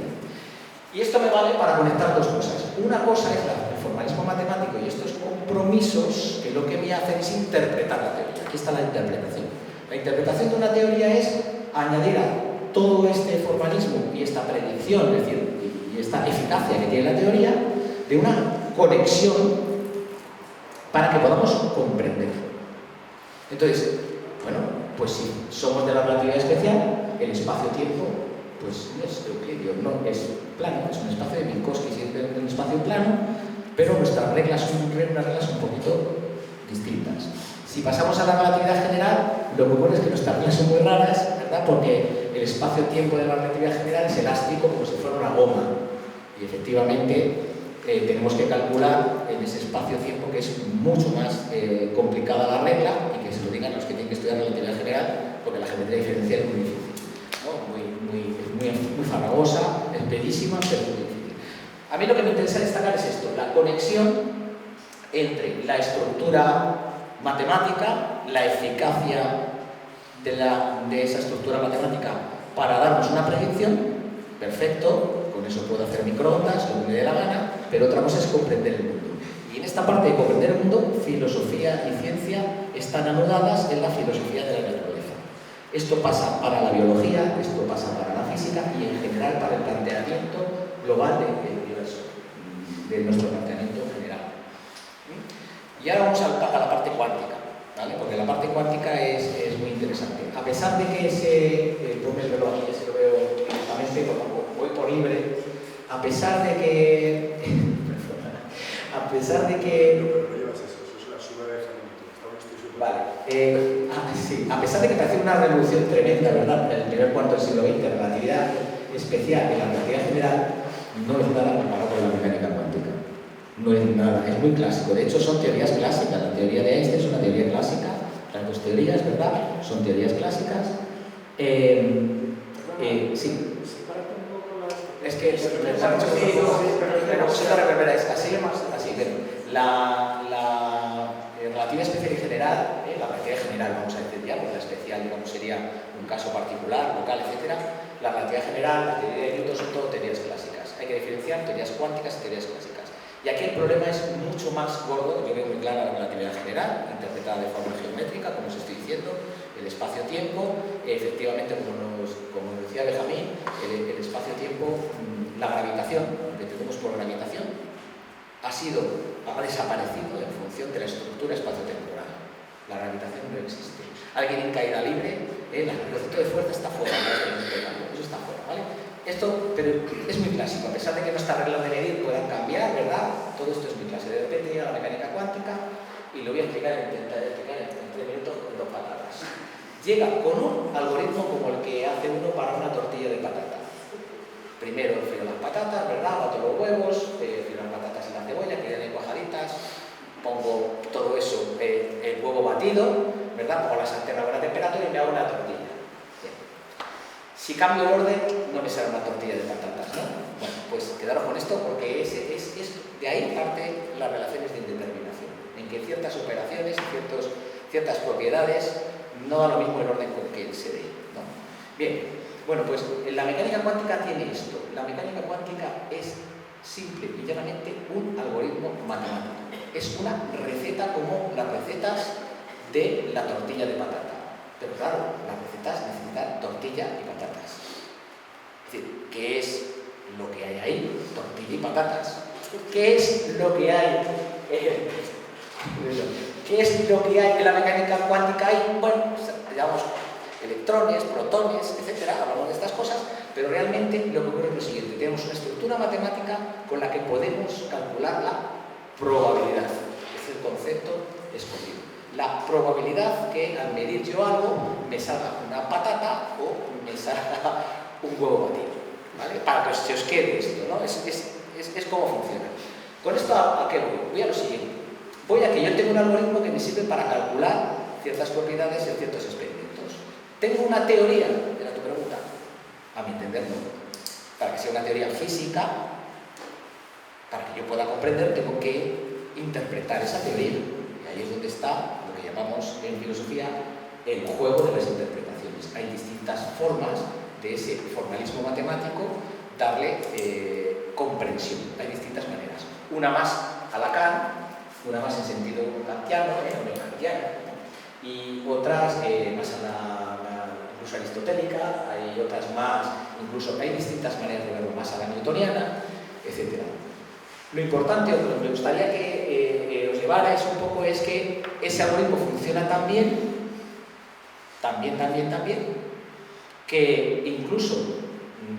Y esto me vale para conectar dos cosas. Una cosa es el formalismo matemático y estos compromisos que lo que me hacen es interpretar la teoría. Aquí está la interpretación. La interpretación de una teoría es añadir a todo este formalismo y esta predicción, es decir, y esta eficacia que tiene la teoría, de una conexión para que podamos comprender. Entonces, bueno, pues si somos de la relatividad especial, el espacio-tiempo pues no es euclidio, no es plano, es un espacio de Minkowski, es un espacio plano, pero nuestras reglas son unas reglas un poquito distintas. Si pasamos a la relatividad general, lo que ocurre es que nuestras reglas son muy raras, ¿verdad? Porque el espacio-tiempo de la relatividad general es elástico como si fuera una goma. Y efectivamente tenemos que calcular en ese espacio-tiempo que es mucho más complicada la regla, y que se lo digan los que tienen que estudiar relatividad general, porque la geometría diferencial es muy difícil, ¿no? Muy farragosa, es bellísima, pero muy difícil. A mí lo que me interesa destacar es esto, la conexión entre la estructura matemática, la eficacia de esa estructura matemática para darnos una predicción, perfecto, con eso puedo hacer microondas, lo que me dé la gana, pero otra cosa es comprender el mundo. Y en esta parte de comprender el mundo, filosofía y ciencia están anudadas en la filosofía de la naturaleza. Esto pasa para la biología, esto pasa para la física y en general para el planteamiento global del universo, de nuestro planteamiento general. Y ahora vamos a la parte cuántica, ¿vale? Porque la parte cuántica es muy interesante. A pesar de que ponme el reloj aquí, ya se lo veo directamente, voy por libre, a pesar de que... Vale, sí, a pesar de que parece una revolución tremenda, ¿verdad? El primer cuarto del siglo XX, la relatividad especial y la relatividad general, no es nada comparado con la mecánica cuántica. No es nada, es muy clásico. De hecho, son teorías clásicas. La teoría de Einstein es una teoría clásica. Las dos teorías, ¿verdad? Son teorías clásicas. Sí. Es que es así, pero la relatividad especial y general, la relatividad general, vamos a decir ya, porque la especial, digamos, sería un caso particular, local, etc. La relatividad general, la teoría de Newton, son todo teorías clásicas. Hay que diferenciar teorías cuánticas y teorías clásicas. Y aquí el problema es mucho más gordo. Yo veo muy clara la relatividad general, interpretada de forma geométrica, como os estoy diciendo, el espacio-tiempo, efectivamente, como decía Benjamín, el espacio-tiempo, la gravitación, lo que tenemos por gravitación, ha desaparecido en función de la estructura espacio-temporal. La gravitación no existe. Alguien en caída libre, el concepto de fuerza está fuera, eso está fuera, ¿vale? Esto, pero es muy clásico, a pesar de que nuestras reglas de medir puedan cambiar, ¿verdad? Todo esto es muy clásico. De repente llega la mecánica cuántica, y lo voy a intentar explicar en 3 minutos con 2 palabras. Llega con un algoritmo como el que hace uno para una tortilla de patata. Primero frío las patatas, ¿verdad? Bato los huevos, frío las patatas y la cebolla, que queden cuajaditas, pongo todo eso, el huevo batido, ¿verdad? Pongo la sartén a buena temperatura y me hago una tortilla. Si cambio el orden, no me sale una tortilla de patatas, ¿no? Bueno, pues quedaros con esto porque de ahí parte las relaciones de indeterminación, en que ciertas operaciones, ciertas propiedades, no da lo mismo el orden con que se dé, ¿no? Bien, bueno, pues la mecánica cuántica tiene esto. La mecánica cuántica es simple y llanamente un algoritmo matemático. Es una receta como las recetas de la tortilla de patata. Pero claro, las recetas necesitan tortilla y patatas. Es decir, ¿qué es lo que hay ahí? Tortilla y patatas. ¿Qué es lo que hay? ¿Qué es lo que hay en la mecánica cuántica? Hay, bueno, digamos, electrones, protones, etcétera, hablamos de estas cosas, pero realmente lo que ocurre es lo siguiente: tenemos una estructura matemática con la que podemos calcular la probabilidad, es el concepto escogido. la probabilidad que al medir yo algo me salga una patata o me salga un huevo batido, ¿vale? Para que se os quede esto, ¿no? Es cómo funciona. Con esto, ¿a qué voy? Voy a lo siguiente. Voy a que yo tengo un algoritmo que me sirve para calcular ciertas propiedades en ciertos experimentos. Tengo una teoría, era tu pregunta, a mi entender, ¿no? Para que sea una teoría física, para que yo pueda comprender, tengo que interpretar esa teoría. Y ahí es donde está lo que llamamos en filosofía el juego de las interpretaciones. Hay distintas formas de ese formalismo matemático darle comprensión. Hay distintas maneras. Una más a Lacan, una más en sentido kantiano o neokantiano, y otras más a la incluso aristotélica, hay otras más, incluso hay distintas maneras de verlo, más a la newtoniana, etc. Lo importante, o lo que me gustaría que os llevara es un poco es que ese algoritmo funciona tan bien, que incluso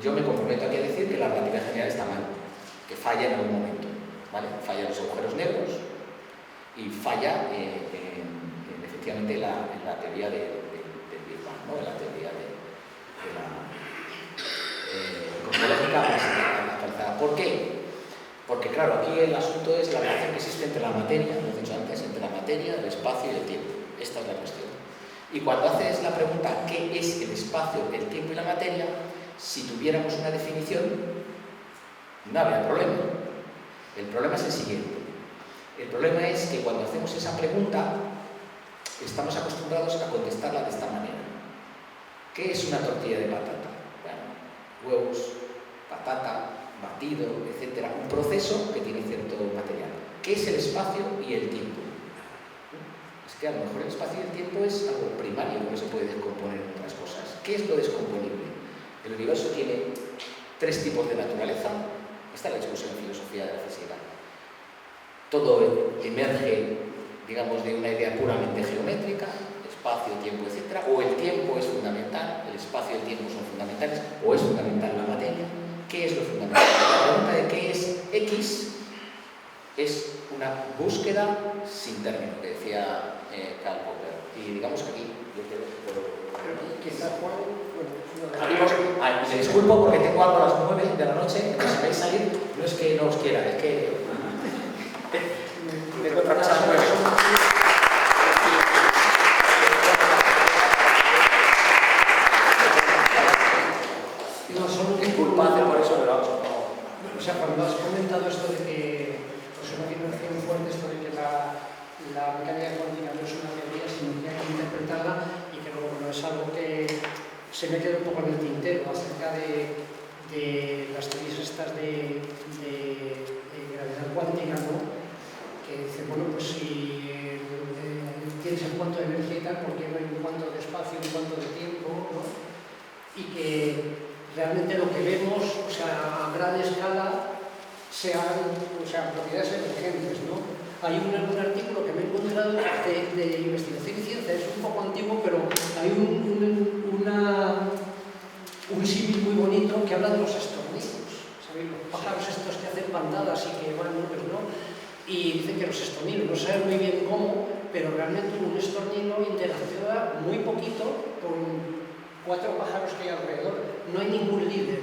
yo me comprometo aquí a decir que la relatividad general está mal, que falla en algún momento, ¿vale? Falla en los agujeros negros y falla efectivamente en la teoría del Big Bang, ¿no? En la teoría de la cosmológica más actualizada. ¿Por qué? Porque claro, aquí el asunto es la relación que existe entre la materia, lo he dicho antes, entre la materia, el espacio y el tiempo. Esta es la cuestión. Y cuando haces la pregunta ¿qué es el espacio, el tiempo y la materia? Si tuviéramos una definición, no habría problema. El problema es el siguiente. El problema es que cuando hacemos esa pregunta, estamos acostumbrados a contestarla de esta manera. ¿Qué es una tortilla de patata? Bueno, huevos, patata, batido, etc. Un proceso que tiene cierto material. ¿Qué es el espacio y el tiempo? Es que a lo mejor el espacio y el tiempo es algo primario, no se puede descomponer en otras cosas. ¿Qué es lo descomponible? El universo tiene tres tipos de naturaleza. Esta es la discusión en filosofía de la física. Todo emerge, digamos, de una idea puramente geométrica, espacio, tiempo, etc. O el tiempo es fundamental, el espacio y el tiempo son fundamentales, o es fundamental la materia. ¿Qué es lo fundamental? La pregunta de qué es X es una búsqueda sin término, que decía Karl Popper. Y digamos que aquí yo creo que puedo... Quizás Juan, me disculpo porque tengo algo a las 9 de la noche, que si vais a salir, no es que no os quiera, es que tengo otra cosa nueva. No, solo Disculpad por eso, pero vamos. O sea, cuando has comentado esto de que es una afirmación fuerte, esto de que la mecánica cuántica no es una teoría, sino que hay que interpretarla, y que luego no es algo que se me queda un poco en el tintero acerca de las teorías estas de gravedad cuántica, ¿no? Que dice, bueno, pues si tienes el cuanto de energía y tal, ¿por qué no hay un cuanto de espacio, un cuanto de tiempo, ¿no? Y que realmente lo que vemos, o sea, a gran escala, sean, o sea, propiedades emergentes, ¿no? Hay un artículo que me he encontrado de investigación y ciencia, es un poco antiguo, pero hay un símil muy bonito que habla de los estorninos. ¿Sabéis? Los pájaros estos que hacen bandadas y que van nubes, ¿no? Y dicen que los estorninos, no saben muy bien cómo, pero realmente un estornino interactúa muy poquito con 4 pájaros que hay alrededor. No hay ningún líder.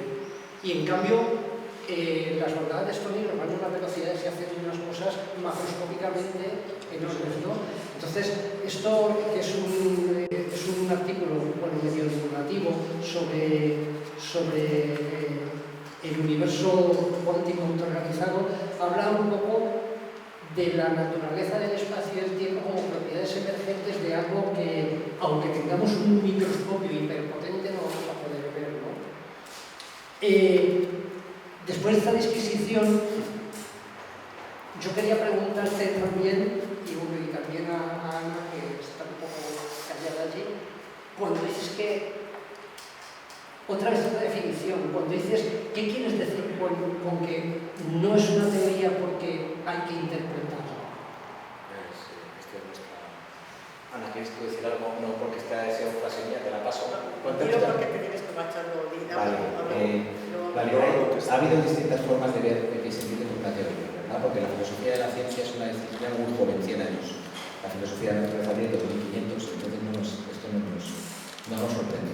Y en cambio, las bandadas de estorninos van a unas velocidades y hacen unas cosas macroscópicamente enormes, ¿no? Entonces, esto que es un artículo, bueno, medio divulgativo sobre el universo cuántico autoorganizado, habla un poco de la naturaleza del espacio y del tiempo como propiedades emergentes de algo que, aunque tengamos un microscopio hiperpotente, no vamos a poder ver, ¿no? Después de esta disquisición, yo quería preguntarte también, y también a Ana, que está un poco callada allí, cuando dices que, otra vez esta definición, cuando dices, ¿qué quieres decir con que no es una teoría porque hay que interpretarla? Ana, ¿quieres tú decir algo? No, porque esta es frase mía, te la paso. Dilo porque te tienes que marcharlo. Vale, ha habido distintas formas de ver qué se entiende por una teoría, ¿verdad? Porque la filosofía de la ciencia es una disciplina muy joven, 100 años. la filosofía de nuestro desarrollo de 2500, entonces esto no nos sorprende.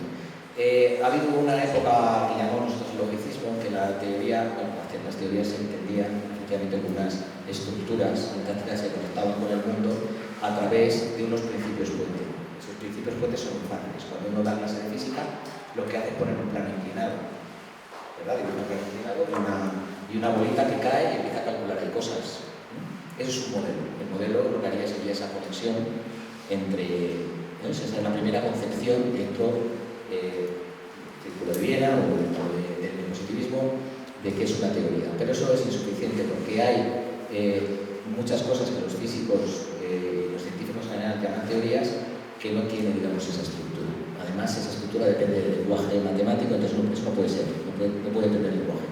Ha habido una época que llamamos nosotros logicismo, que la teoría, bueno, las teorías se entendían efectivamente como unas estructuras sintácticas que conectaban con el mundo a través de unos principios puente. Esos principios puentes son muy fáciles. Cuando uno da clase de física, lo que hace es poner un plano inclinado, ¿verdad? Y un plano inclinado y una bolita que cae y empieza a calcular ahí cosas. Eso es un modelo. El modelo lo que haría sería esa conexión entre, ¿no? Esa es la primera concepción dentro del Círculo de Viena o del positivismo de que es una teoría. Pero eso es insuficiente porque hay muchas cosas que los físicos y los científicos en general llaman teorías que no tienen, digamos, esa estructura. Además, esa estructura depende del lenguaje matemático, entonces eso no puede ser, no puede depender del lenguaje.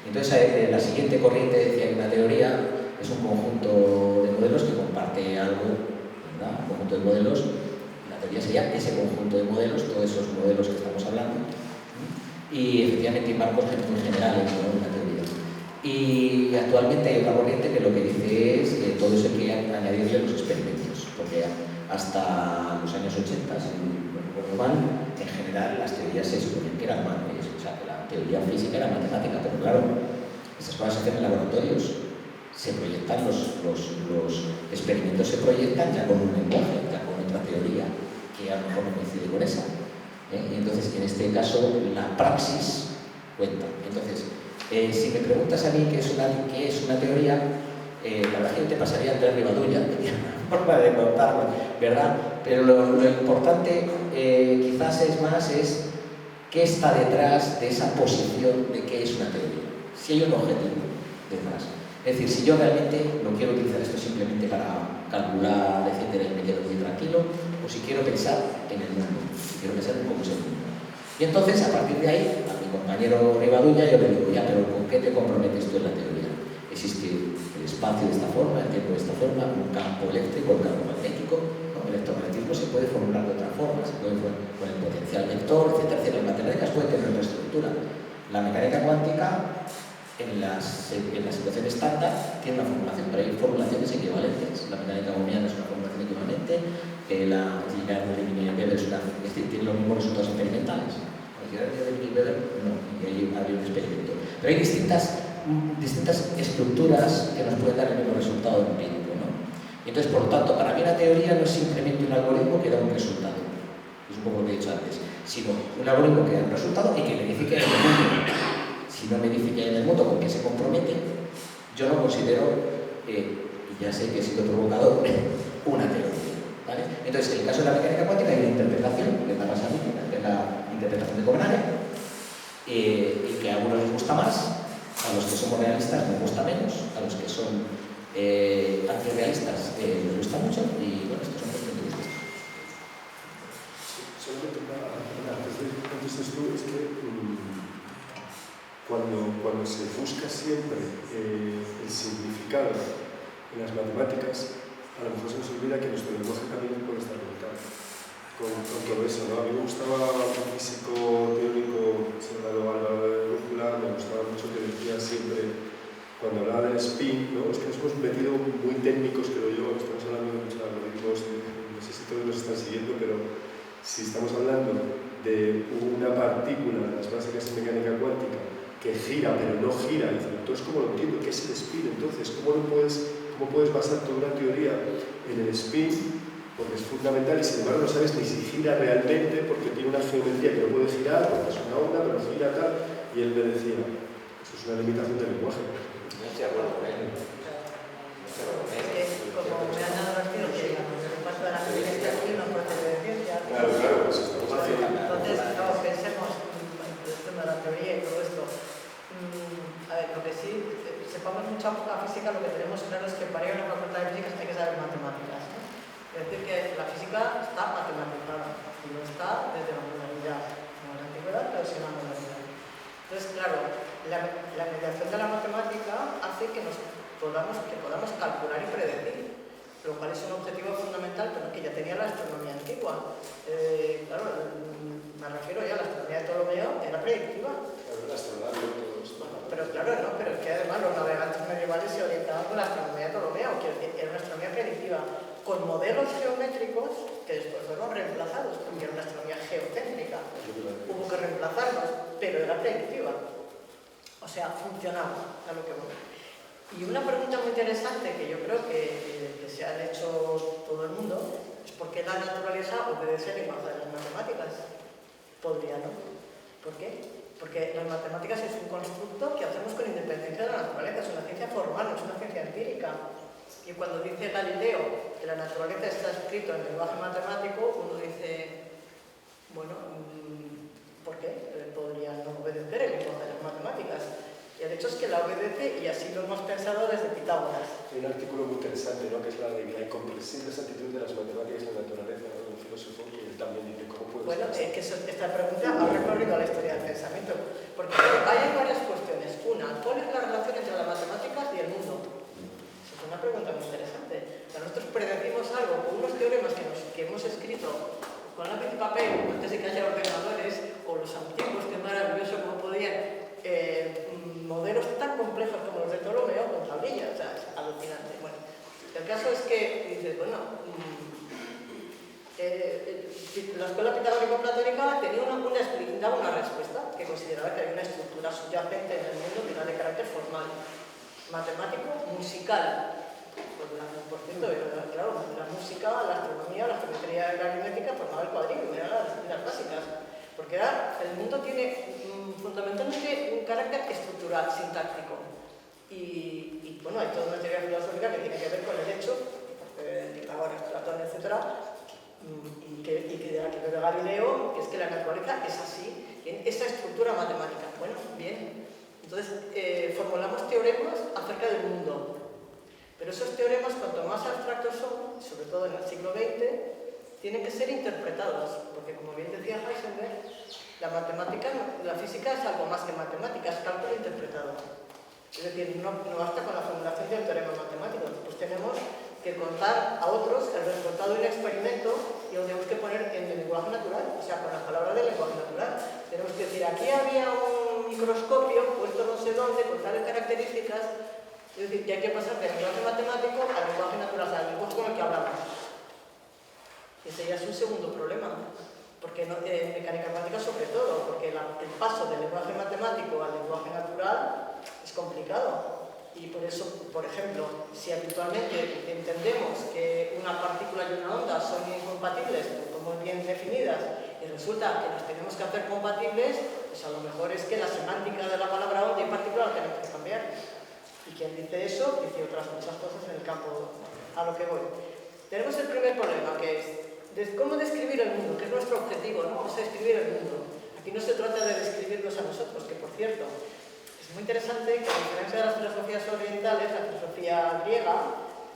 Entonces, la siguiente corriente decía que una teoría es un conjunto de modelos que comparte algo, ¿verdad? Un conjunto de modelos. La teoría sería ese conjunto de modelos, todos esos modelos que estamos hablando, y efectivamente hay marcos muy generales, ¿no? Una teoría. Y actualmente hay otra corriente que lo que dice es que todo eso hay que añadirle los experimentos, porque hasta los años 80, si no recuerdo mal, en general las teorías se suponen que eran manuales, o sea que la teoría física era matemática, pero claro, estas cosas se hacen en laboratorios, se proyectan los experimentos se proyectan ya con un lenguaje, ya con otra teoría que a lo mejor no coincide con esa. Y entonces, en este caso, la praxis cuenta. Entonces, si me preguntas a mí qué es una teoría, la verdad es que yo te pasaría Andrés Rivadulla, que tiene una forma de contarlo, ¿verdad? Pero lo importante quizás es qué está detrás de esa posición de qué es una teoría. Si hay un objetivo detrás. Es decir, si yo realmente no quiero utilizar esto simplemente para calcular, etcétera, y me quedo muy tranquilo, o si quiero pensar en el mundo, si quiero pensar en cómo es el mundo. Y entonces, a partir de ahí, a mi compañero Rivadulla, yo le digo, ya, pero ¿con qué te comprometes tú en la teoría? Existe el espacio de esta forma, el tiempo de esta forma, un campo eléctrico, un campo magnético, ¿no? El electromagnetismo se puede formular de otra forma, se puede formular con el potencial vector, etcétera, etcétera. Las matemáticas pueden tener otra estructura. La mecánica cuántica, en la situación estándar, tiene una formulación, pero hay formulaciones equivalentes. La mecánica gaussiana es una formulación equivalente, la lineal de Mini-Weber es decir, tiene los mismos resultados experimentales. La lineal de Mini-Weber no, y ahí había un experimento. Pero hay distintas estructuras que nos pueden dar el mismo resultado empírico, ¿no? Y entonces, por lo tanto, para mí la teoría no es simplemente un algoritmo que da un resultado, es un poco lo que he dicho antes, sino un algoritmo que da un resultado y que me dice que hay un mundo. Si no me dice que hay en el mundo con que se compromete, yo no considero, y ya sé que he sido provocador, una teoría, ¿vale? Entonces, en el caso de la mecánica cuántica hay una interpretación, que es la interpretación de Copenhague, y que a algunos les gusta más, a los que somos realistas nos gusta menos, a los que son antirrealistas les gusta mucho, y bueno, estos son los puntos de vista. Solamente antes de que contestes tú, es que cuando se busca siempre el significado en las matemáticas, a lo mejor se nos olvida que nuestro lenguaje también puede estar limitado con todo eso, ¿no? A mí me gustaba un físico teórico llamado Álvaro de Brújula, me gustaba mucho que decía siempre, cuando hablaba del spin, ¿no? Es que nos hemos metido muy técnicos, creo yo, estamos hablando de muchos algoritmos, no sé si todos nos están siguiendo, pero si estamos hablando de una partícula de las básicas en mecánica cuántica que gira pero no gira, y entonces ¿cómo lo entiendo? ¿Qué es el spin? Entonces, ¿cómo puedes basar toda una teoría en el spin? Porque es fundamental y sin embargo no sabes ni si gira realmente porque tiene una geometría que no puede girar, porque es una onda, pero gira tal, y él me decía, eso es una limitación del lenguaje. No estoy de acuerdo con él. Como me han advertido que digamos, el paso de la ciencia aquí no puede ser de ciencia. Claro, pues estamos haciendo. Entonces, no, pensemos en el tema de la teoría y todo esto. A ver, lo que sí, sepamos mucha poca física, lo que tenemos claro es que para ir a una facultad de física hay que saber matemáticas, ¿no? Es decir, que la física está matematizada y no está desde la modernidad, no en la antigüedad, pero sí en la modernidad. Entonces, claro, la mediación de la matemática hace que podamos calcular y predecir, lo cual es un objetivo fundamental, pero que ya tenía la astronomía antigua. Claro, me refiero ya a la astronomía de Ptolomeo, era predictiva. Claro, la astronomía, todo esto. Pero claro, no, pero es que además los navegantes medievales se orientaban con la astronomía de Ptolomeo, que era una astronomía predictiva. con modelos geométricos que después fueron reemplazados, porque era una astronomía geocéntrica. Hubo que reemplazarlos, pero era predictiva. O sea, funcionaba, a lo que voy. Y una pregunta muy interesante que yo creo que se ha hecho todo el mundo es ¿por qué la naturaleza obedece lenguaje de las matemáticas? Podría, ¿no? ¿Por qué? Porque las matemáticas es un constructo que hacemos con independencia de la naturaleza, es una ciencia formal, no es una ciencia empírica. Y cuando dice Galileo que la naturaleza está escrito en lenguaje matemático, uno dice, bueno, ¿por qué? Podría no obedecer el lenguaje de las matemáticas. Y el hecho es que la obedece y así lo hemos pensado desde Pitágoras. Hay un artículo muy interesante, ¿no?, que es la de la incomprensible exactitud de las matemáticas y la naturaleza, ¿no?, de un filósofo, y él también dice cómo puede Bueno, ser. es que esta pregunta ha recorrido la historia del pensamiento, porque hay varias cuestiones. Una, ¿cuál es la relación entre las matemáticas y el mundo? Es una pregunta muy interesante. Nosotros predecimos algo con unos teoremas que hemos escrito con lápiz y papel antes de que haya ordenadores, o los antiguos, que es maravilloso como podían, modelos tan complejos como los de Ptolomeo con tablillas, o sea, es alucinante. Bueno, el caso es que dices, bueno, la escuela pitagórico-platónica daba una respuesta que consideraba que había una estructura subyacente en el mundo que era de carácter formal, matemático, musical. Por cierto, claro, la música, la astronomía, la geometría y la aritmética formaban el cuadrilo, eran las disciplinas básicas. Porque el mundo tiene fundamentalmente un carácter estructural, sintáctico. Y bueno, hay toda una teoría filosófica que tiene que ver con el hecho, Pitágoras, Platón, etc., y de la que bebe Galileo, que es que la naturaleza es así, en esa estructura matemática. Bueno, bien. Entonces, formulamos teoremas acerca del mundo. Pero esos teoremas, cuanto más abstractos son, sobre todo en el siglo XX, tienen que ser interpretados, porque como bien decía Heisenberg, la física es algo más que matemática, es cálculo interpretado. Es decir, no basta con la formulación de un teorema matemático, pues tenemos que contar a otros el resultado de un experimento y lo tenemos que poner en el lenguaje natural, o sea, con las palabras del lenguaje natural. Tenemos que decir, aquí había un microscopio puesto no sé dónde, con tales características. Es decir, que hay que pasar del lenguaje matemático al lenguaje natural, o sea, al lenguaje con el que hablamos. Ese ya es un segundo problema, porque en mecánica cuántica sobre todo, porque el paso del lenguaje matemático al lenguaje natural es complicado. Y por eso, por ejemplo, si habitualmente entendemos que una partícula y una onda son incompatibles, como bien definidas, y resulta que las tenemos que hacer compatibles, pues a lo mejor es que la semántica de la palabra onda y partícula la tenemos que cambiar. Y quien dice eso, dice otras muchas cosas en el campo a lo que voy. Tenemos el primer problema, que es cómo describir el mundo, que es nuestro objetivo, ¿no? Vamos a describir el mundo. Aquí no se trata de describirnos a nosotros, que por cierto, es muy interesante que a diferencia de las filosofías orientales, la filosofía griega,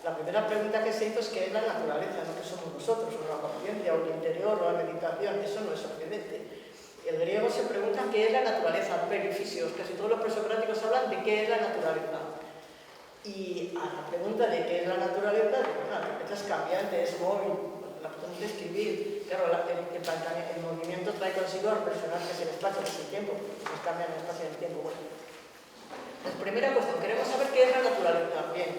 la primera pregunta que se hizo es qué es la naturaleza, no qué somos nosotros, o la conciencia, o el interior, o la meditación, eso no es sorprendente. El griego se pregunta qué es la naturaleza, perifisios, casi todos los presocráticos hablan de qué es la naturaleza. Y a la pregunta de qué es la naturaleza, bueno, la respuesta es cambiante, es móvil, la podemos describir. Claro, el movimiento trae consigo al personaje que es el espacio, que es el tiempo, nos cambian el espacio y el tiempo. Bueno. Entonces, primera cuestión, queremos saber qué es la naturaleza. Bien,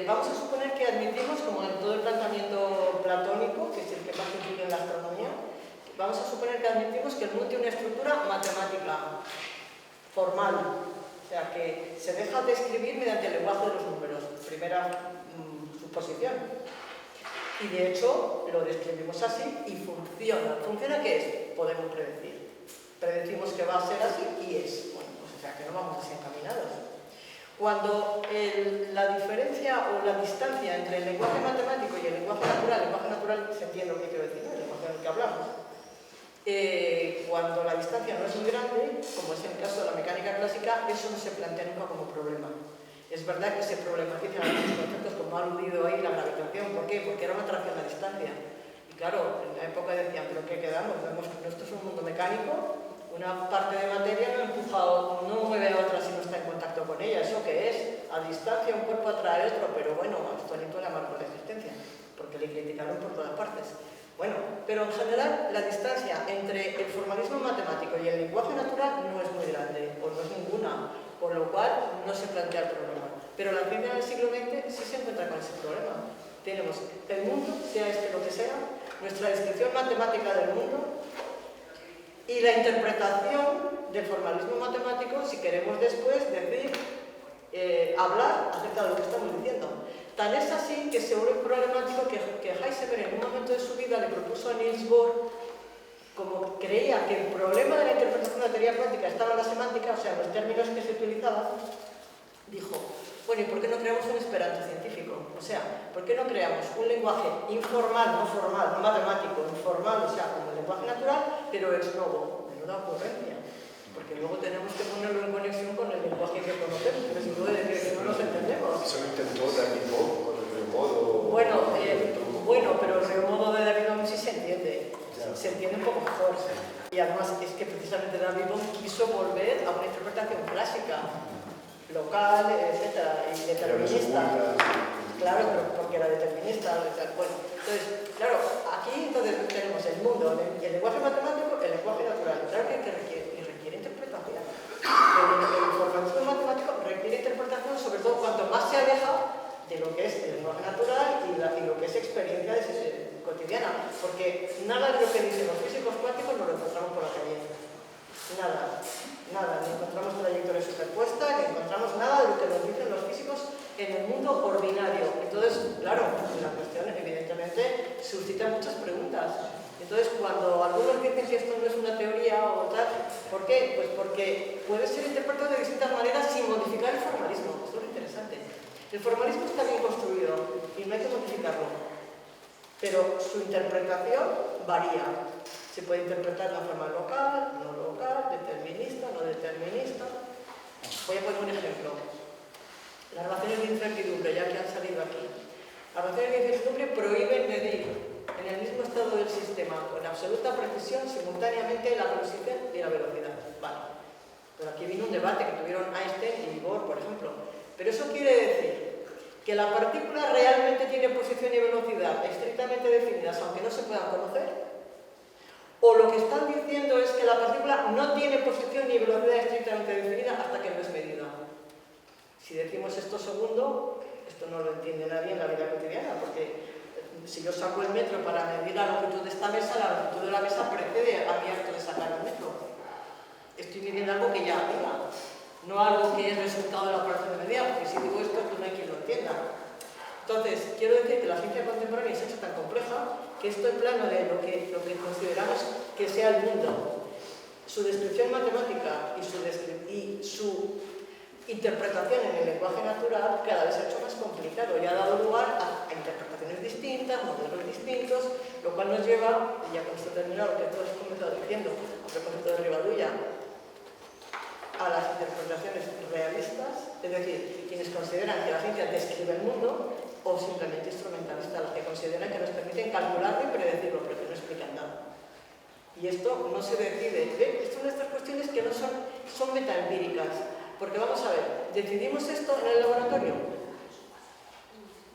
vamos a suponer que admitimos, como en todo el planteamiento platónico, que es el que más incluye en la astronomía, vamos a suponer que admitimos que el mundo tiene una estructura matemática, formal. O sea, que se deja de escribir mediante el lenguaje de los números. Primera suposición. Y de hecho, lo describimos así y funciona. ¿Funciona qué es? Podemos predecir. Predecimos que va a ser así y es. Bueno, pues, o sea, que no vamos así encaminados. Cuando la diferencia o la distancia entre el lenguaje matemático y el lenguaje natural se entiende lo que quiero decir, ¿no? El lenguaje en el que hablamos. Cuando la distancia no es muy grande, como es el caso de la mecánica clásica, eso no se plantea nunca como problema. Es verdad que se problematizan algunos conceptos, como ha aludido ahí la gravitación. ¿Por qué? Porque era una atracción a distancia. Y claro, en la época decían, ¿pero qué quedamos? Vemos que esto es un mundo mecánico, una parte de materia no mueve a otra si no está en contacto con ella. ¿Eso qué es? A distancia un cuerpo atrae a otro, pero bueno, esto ni la marcó la existencia, porque le criticaron por todas partes. Bueno, pero en general la distancia entre el formalismo matemático y el lenguaje natural no es muy grande, o no es ninguna, con lo cual no se plantea el problema. Pero la ciencia del siglo XX sí se encuentra con ese problema. Tenemos el mundo, sea este lo que sea, nuestra descripción matemática del mundo y la interpretación del formalismo matemático si queremos después decir, hablar acerca de lo que estamos diciendo. Tan es así que se vuelve problemático que Heisenberg en un momento de su vida le propuso a Niels Bohr, como creía que el problema de la interpretación de la teoría cuántica estaba en la semántica, o sea, en los términos que se utilizaban, dijo, bueno, ¿y por qué no creamos un esperanto científico? O sea, ¿por qué no creamos un lenguaje informal, no formal, no matemático, informal, o sea, como el lenguaje natural, pero ex novo, menuda ocurrencia? Porque luego tenemos que ponerlo en conexión con el lenguaje que conocemos, porque si no, de que no nos entendemos. Eso lo intentó David Bohm con el remodo. Bueno, pero el remodo de David Bohm sí se entiende. Se entiende un poco mejor. Y además es que precisamente David Bohm quiso volver a una interpretación clásica, local, etcétera, y determinista. Claro, pero porque era determinista. Bueno, entonces, claro, aquí entonces tenemos el mundo, el lenguaje matemático, el lenguaje natural. Claro que requiere interpretación. El formalismo matemático requiere interpretación, sobre todo cuanto más se aleja de lo que es el lenguaje natural y lo que es experiencia cotidiana, porque nada de lo que dicen los físicos cuánticos nos lo encontramos por la calle. Nada, ni encontramos trayectorias superpuestas, ni encontramos nada de lo que nos dicen los físicos en el mundo ordinario. Entonces, claro, la cuestión evidentemente suscita muchas preguntas. Entonces, cuando algunos dicen que esto no es una teoría o tal, ¿por qué? Pues porque puede ser interpretado de distintas maneras sin modificar el formalismo. Esto es lo interesante. El formalismo está bien construido y no hay que modificarlo, pero su interpretación varía. Se puede interpretar de una forma local, no local, determinista, no determinista. Voy a poner un ejemplo. Las relaciones de incertidumbre, ya que han salido aquí. Las relaciones de incertidumbre prohíben medir en el mismo estado del sistema con absoluta precisión simultáneamente la velocidad y la velocidad. Vale. Pero aquí vino un debate que tuvieron Einstein y Bohr, por ejemplo. Pero eso quiere decir que la partícula realmente tiene posición y velocidad estrictamente definidas, aunque no se puedan conocer. O lo que están diciendo es que la partícula no tiene posición ni velocidad estrictamente definida hasta que no es medida. Si decimos esto segundo, esto no lo entiende nadie en la vida cotidiana, porque si yo saco el metro para medir la longitud de esta mesa, la longitud de la mesa precede a mi acto de sacar el metro. Estoy midiendo algo que ya mida, no algo que es resultado de la operación de medida, porque si digo esto, pues no hay quien lo entienda. Entonces, quiero decir que la ciencia contemporánea se ha hecho tan compleja que esto en plano de lo que consideramos que sea el mundo, su descripción matemática y su interpretación en el lenguaje natural cada vez se ha hecho más complicado y ha dado lugar a interpretaciones distintas, modelos distintos, lo cual nos lleva, y ya con esto terminado lo que todos hemos comenzado diciendo a propósito de Rivadulla, a las interpretaciones realistas, es decir, quienes consideran que la ciencia describe el mundo, o simplemente instrumentalistas, las que consideran que nos permiten calcularlo y predecirlo, pero que no explican nada. Y esto no se decide. ¿Ve? Son estas cuestiones que no son metaempíricas. Porque vamos a ver, ¿decidimos esto en el laboratorio?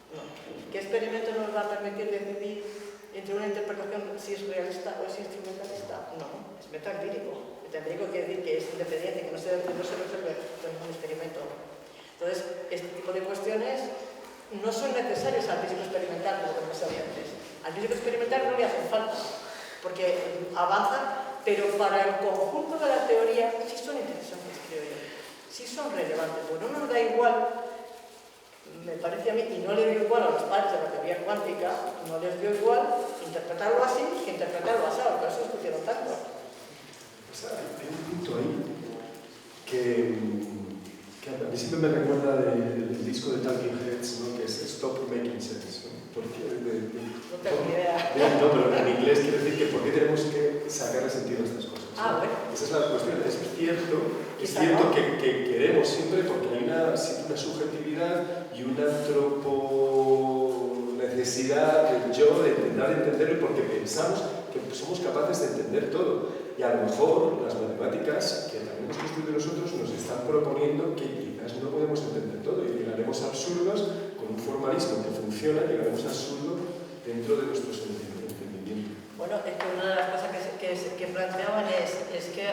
No. ¿Qué experimento nos va a permitir decidir entre una interpretación si es realista o es instrumentalista? No, es metaempírico. Metaempírico quiere decir que es independiente, que no se resuelve con ningún experimento. Entonces, este tipo de cuestiones no son necesarias al físico experimental, como sabía antes. Al físico experimental no le hacen falta, porque avanza, pero para el conjunto de la teoría sí son interesantes, creo yo. Sí son relevantes. Bueno, no nos da igual, me parece a mí, y no le dio igual a los padres de la teoría cuántica, no les dio igual interpretarlo así que interpretarlo asado, por eso discutieron tanto. Pues hay un punto ahí que a mí siempre me recuerda del disco de Talking Heads, ¿no? Que es Stop Making Sense, ¿no? Porque no tengo ni idea. No, pero en inglés quiere decir que ¿por qué tenemos que sacarle sentido a estas cosas? Ah, bueno. Esa es la cuestión. Es cierto que queremos siempre, porque hay siempre una subjetividad y una necesidad del yo de intentar entenderlo porque pensamos que somos capaces de entender todo. Y a lo mejor las matemáticas que también hemos construido nosotros nos están proponiendo que quizás no podemos entender todo y llegaremos absurdos con un formalismo que funciona, llegaremos absurdo dentro de nuestros entendimientos. Bueno, es que una de las cosas que planteaban es que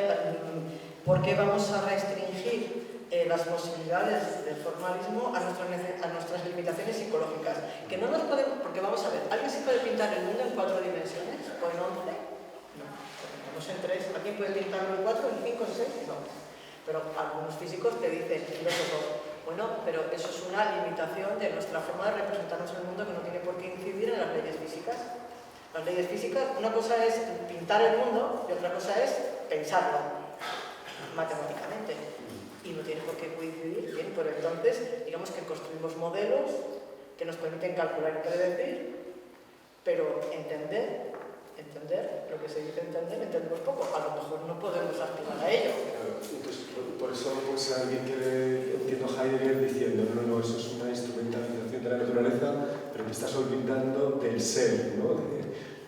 ¿por qué vamos a restringir las posibilidades del formalismo a nuestras limitaciones psicológicas. Que no nos podemos, porque vamos a ver, ¿alguien se puede pintar el mundo en 4 dimensiones o en 11? No, estamos en 3. ¿Alguien puede pintarlo en 4, en 5, en 6? No. Pero algunos físicos te dicen, filósofos, bueno, pero eso es una limitación de nuestra forma de representarnos el mundo que no tiene por qué incidir en las leyes físicas. Las leyes físicas, una cosa es pintar el mundo y otra cosa es pensarlo matemáticamente. Y no tiene por qué coincidir, bien, pero entonces, digamos que construimos modelos que nos permiten calcular y predecir, pero entender lo que se dice entendemos poco. A lo mejor no podemos aspirar a ello. Entonces, por eso pues, alguien que entiendo a Heidegger diciendo no, eso es una instrumentalización de la naturaleza, pero que estás olvidando del ser, ¿no?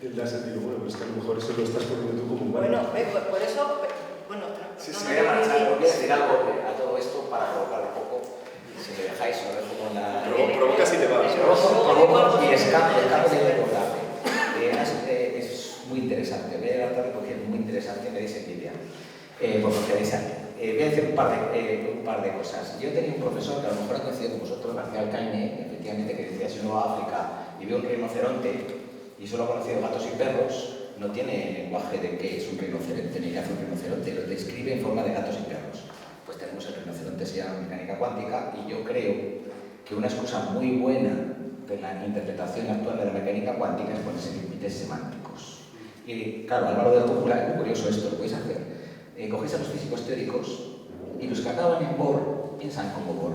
Del dar sentido. Bueno, pues que a lo mejor eso lo estás poniendo tú como humano. Bueno, por eso... Bueno, sí, no me voy a marchar, voy a decir algo a todo esto para provocar un poco. Si me dejáis, lo dejo con la... Provocas y te vas. Provoco y escapo de importante. Es muy interesante, voy a llegar tarde porque es muy interesante, me deis envidia. Porque queréis aquí. Voy a decir un par de cosas. Yo tenía un profesor que a lo mejor ha coincidido con vosotros, Marcial Caine, efectivamente, que decía: si uno va a África y ve un rinoceronte y solo ha conocido gatos y perros, no tiene lenguaje de qué es un rinoceronte, ni qué hace un rinoceronte, lo describe en forma de gatos y perros. Pues tenemos el rinoceronte, se llama mecánica cuántica, y yo creo que una excusa muy buena de la interpretación actual de la mecánica cuántica es ponerse límites semánticos. Y claro, Álvaro del Cúpula, es muy curioso esto, lo podéis hacer. Cogéis a los físicos teóricos y los que acaban en Bohr piensan como Bohr.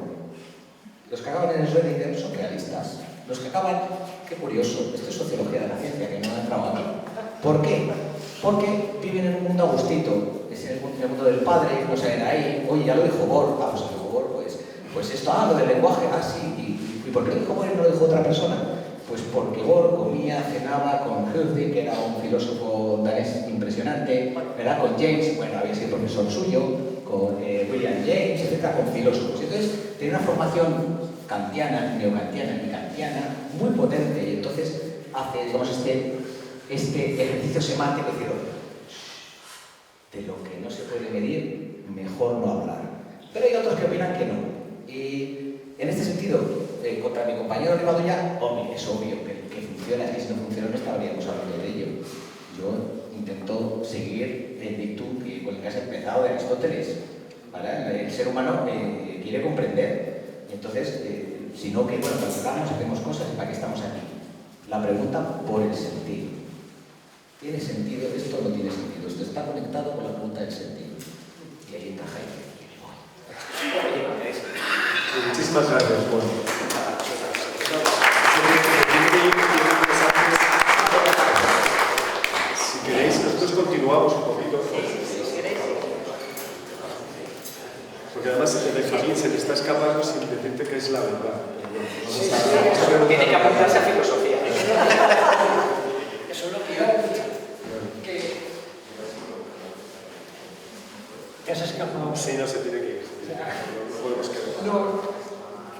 Los que acaban en Schrödinger son realistas. Los que acaban, qué curioso, esto es sociología de la ciencia que no ha entrado aquí. ¿Por qué? Porque viven en un mundo a gustito, es en el mundo del padre, no salen ahí, oye, ya lo dijo Bohr, pues lo dijo Bohr, pues esto, lo del lenguaje, sí, ¿y por qué lo dijo Bohr y no lo dijo otra persona? Pues porque Bohr comía, cenaba con Hölderlin, que era un filósofo danés impresionante, ¿verdad? Con James, bueno, había sido profesor suyo, con William James, etc., con filósofos. Entonces, tenía una formación kantiana, neokantiana y kantiana muy potente, y entonces hace, digamos, este ejercicio semántico, decir, de lo que no se puede medir, mejor no hablar. Pero hay otros que opinan que no. Y en este sentido, contra mi compañero Rivadoya, hombre, es obvio que funciona, y si no funciona no estaríamos hablando de ello. Yo intento seguir en virtud con el que has empezado de Aristóteles, ¿vale? El ser humano quiere comprender. Entonces, si no, que bueno, cuando hacemos cosas, ¿para qué estamos aquí? La pregunta por el sentido. ¿Tiene sentido esto o no tiene sentido? Esto está conectado con la pregunta del sentido. Y ahí entra Heidegger. Muchísimas gracias, Juan. Si queréis, nosotros continuamos un poquito. Porque además el Benjamín se le está escapando sin decirte que es la verdad. Tiene que apuntarse a filosofía. Eso es lo que yo he dicho. ¿Te has escapado? Sí, no se tiene que ir. No podemos quedar. No,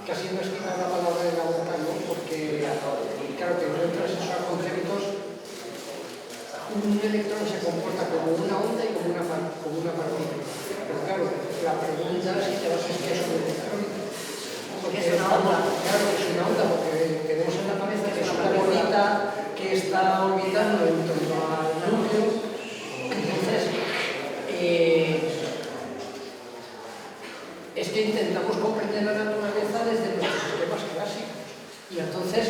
casi no es quitar la palabra de la boca, ¿no? Porque, claro, que no entras esos conceptos. Un electrón se comporta como una onda y como una partícula. Pero claro, la pregunta es si te vas a decir que es un electrón. Porque es una onda. Claro, es una onda, porque tenemos en la cabeza que es una bolita que está orbitando en torno al núcleo. Entonces, es que intentamos comprender la naturaleza desde nuestros sistemas clásicos. Y entonces,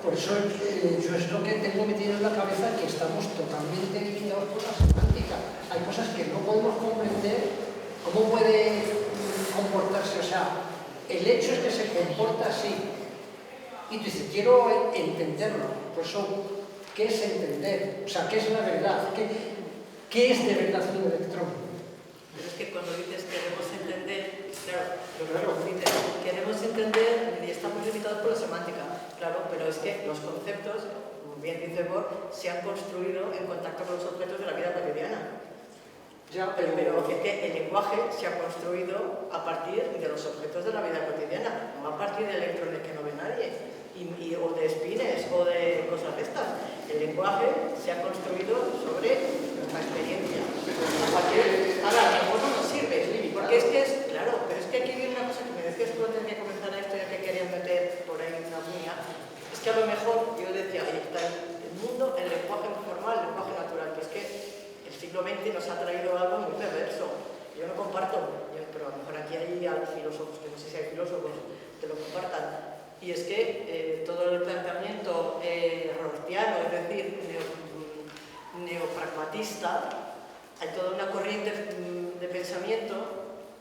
por eso yo es lo que tengo metido en la cabeza, que estamos totalmente limitados por la semántica. Hay cosas que no podemos comprender. ¿Cómo puede comportarse? O sea, el hecho es que se comporta así. Y tú dices, quiero entenderlo. Por eso, ¿qué es entender? O sea, ¿qué es la verdad? ¿Qué es de verdad un electrón? Pero es que cuando dices queremos entender, claro, dices queremos entender y estamos limitados por la semántica, claro, pero es que los conceptos, como bien dice Bohr, se han construido en contacto con los objetos de la vida cotidiana. Ya, pero es que el lenguaje se ha construido a partir de los objetos de la vida cotidiana, no a partir de electrones que no ve nadie, o de espines, o de cosas de estas. El lenguaje se ha construido sobre nuestra experiencia. Ahora, a lo mejor no nos sirve, porque es que claro, pero es que aquí últimamente nos ha traído algo muy perverso. Yo no comparto, pero a lo mejor aquí hay filósofos, que no sé si hay filósofos que lo compartan. Y es que todo el planteamiento rortiano, es decir, neopragmatista, hay toda una corriente de pensamiento,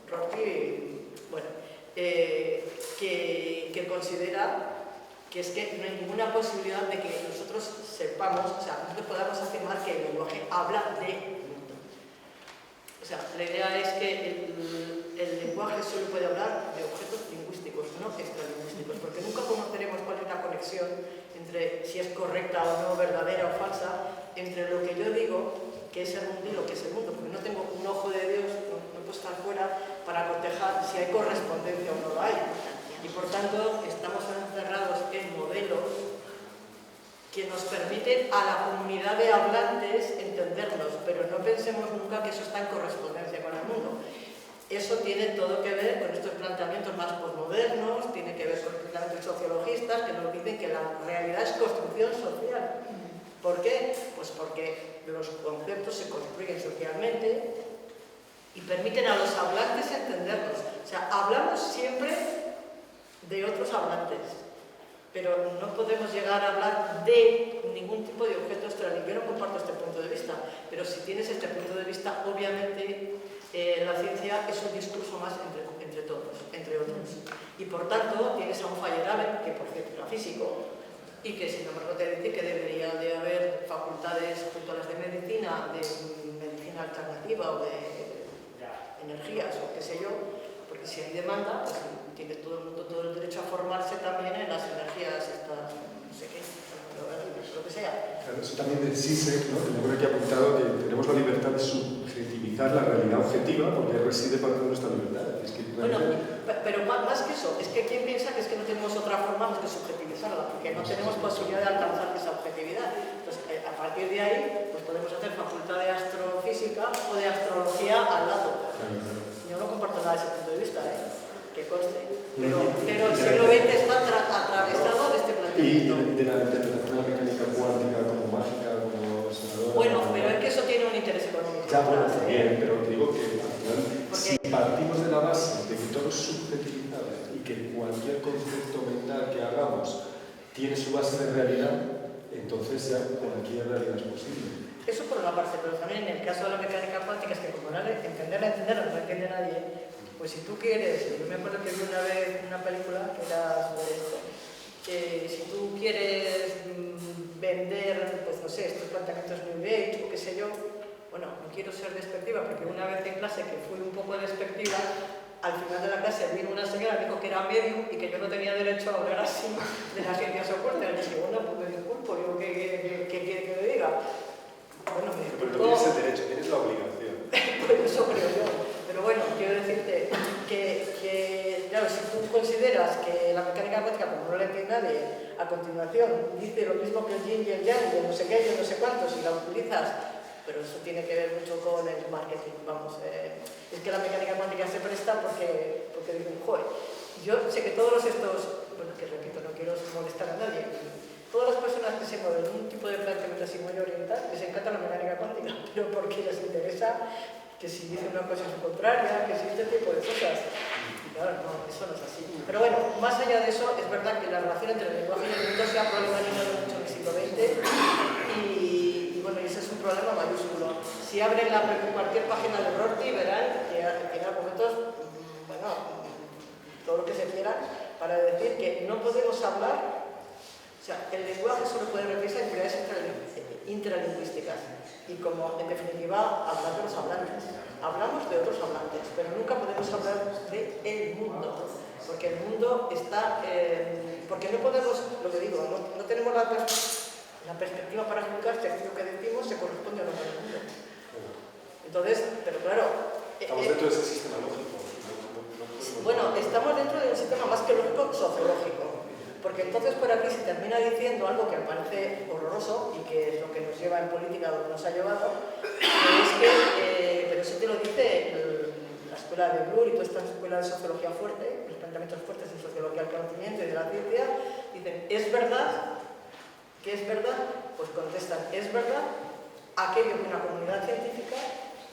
Rorty, bueno, que considera que es que no hay ninguna posibilidad de que nosotros sepamos, o sea, nosotros podamos afirmar que el lenguaje habla de mundo. O sea, la idea es que el lenguaje solo puede hablar de objetos lingüísticos, no extralingüísticos, porque nunca conoceremos cuál es la conexión entre si es correcta o no, verdadera o falsa, entre lo que yo digo, que es el mundo, y lo que es el mundo, porque no tengo un ojo de Dios, no puedo estar fuera para cotejar si hay correspondencia o no lo hay. Y por tanto, estamos encerrados en modelos que nos permiten a la comunidad de hablantes entendernos, pero no pensemos nunca que eso está en correspondencia con el mundo. Eso tiene todo que ver con estos planteamientos más posmodernos, tiene que ver con planteamientos sociologistas que nos dicen que la realidad es construcción social. ¿Por qué? Pues porque los conceptos se construyen socialmente y permiten a los hablantes entendernos. O sea, hablamos siempre de otros hablantes, pero no podemos llegar a hablar de ningún tipo de objeto extralingüístico. Yo no comparto este punto de vista, pero si tienes este punto de vista, obviamente la ciencia es un discurso más entre todos, entre otros. Y por tanto, tienes a un Feyerabend, que por cierto era físico, y que sin embargo te dice que debería de haber facultades junto a las de medicina alternativa o de energías o qué sé yo, porque si hay demanda, pues tiene todo el mundo todo el derecho a formarse también en las energías estas, no sé qué, lo que sea. Claro, eso también del SISEC, ¿no? Tengo por aquí apuntado que tenemos la libertad de subjetivizar la realidad objetiva, porque ahí reside parte de nuestra libertad. Es que bueno, pero más que eso, es que quien piensa que es que no tenemos otra forma más que subjetivizarla, porque no tenemos posibilidad de alcanzar esa objetividad. Entonces, a partir de ahí, pues podemos hacer facultad de astrofísica o de astrología al lado. Yo no comparto nada de ese punto de vista, que conste. Pero el siglo XX está atravesado de este planteamiento. Y de la interpretación de la mecánica cuántica como mágica, como senadora. Bueno, pero es que eso tiene un interés económico. Ya, bueno, también, pero te digo que al final, si partimos de la base de que todo es subjetivizado y que cualquier concepto mental que hagamos tiene su base de realidad, entonces ya cualquier realidad es posible. Eso por una parte, pero también en el caso de la mecánica cuántica es que como entenderla no entiende nadie, pues si tú quieres, yo me acuerdo que vi una vez una película que era sobre esto, que si tú quieres vender, pues no sé, estos planteamientos New Age o qué sé yo, bueno, no quiero ser despectiva porque una vez en clase que fui un poco despectiva, al final de la clase vino una señora, dijo que era medium y que yo no tenía derecho a hablar así de las ciencias ocultas. Y dije, bueno, pues me disculpo, digo, ¿qué quiere que me diga? Bueno, me disculpo. Pero no tienes el derecho, tienes la obligación. Pues eso creo yo. Pero bueno, quiero decirte que claro, si tú consideras que la mecánica cuántica, como no la entiende nadie, a continuación dice lo mismo que el yin y el yang, y el no sé qué, y el no sé cuántos, y la utilizas, pero eso tiene que ver mucho con el marketing, vamos. Es que la mecánica cuántica se presta porque dicen, joder, yo sé que todos estos, bueno, que repito, no quiero molestar a nadie, todas las personas que se mueven en un tipo de planteamiento así muy oriental, les encanta la mecánica cuántica, pero porque les interesa que si dicen una cosa es contraria, que si este tipo de cosas. Y claro, no, eso no es así. Pero bueno, más allá de eso, es verdad que la relación entre el lenguaje y el mundo se ha problematizado mucho en el siglo XX y bueno, ese es un problema mayúsculo. Si abren cualquier página de Rorty, verán que tiene argumentos, bueno, todo lo que se quiera, para decir que no podemos hablar. O sea, el lenguaje solo puede referirse a entidades intralingüísticas y como, en definitiva, hablar de los hablantes. Hablamos de otros hablantes, pero nunca podemos hablar del mundo, porque el mundo está... porque no podemos, lo que digo, no tenemos la perspectiva para juzgar si lo que decimos se corresponde o no con el mundo. Entonces, pero claro... Estamos dentro de ese sistema lógico. Bueno, estamos dentro de un sistema más que lógico, sociológico. Porque entonces por aquí se termina diciendo algo que me parece horroroso y que es lo que nos lleva en política, donde nos ha llevado, es que, pero eso te lo dice la escuela de Bloor y toda esta escuela de sociología fuerte, los planteamientos fuertes en sociología del conocimiento y de la ciencia, dicen, ¿es verdad? ¿Qué es verdad? Pues contestan, es verdad aquello que una comunidad científica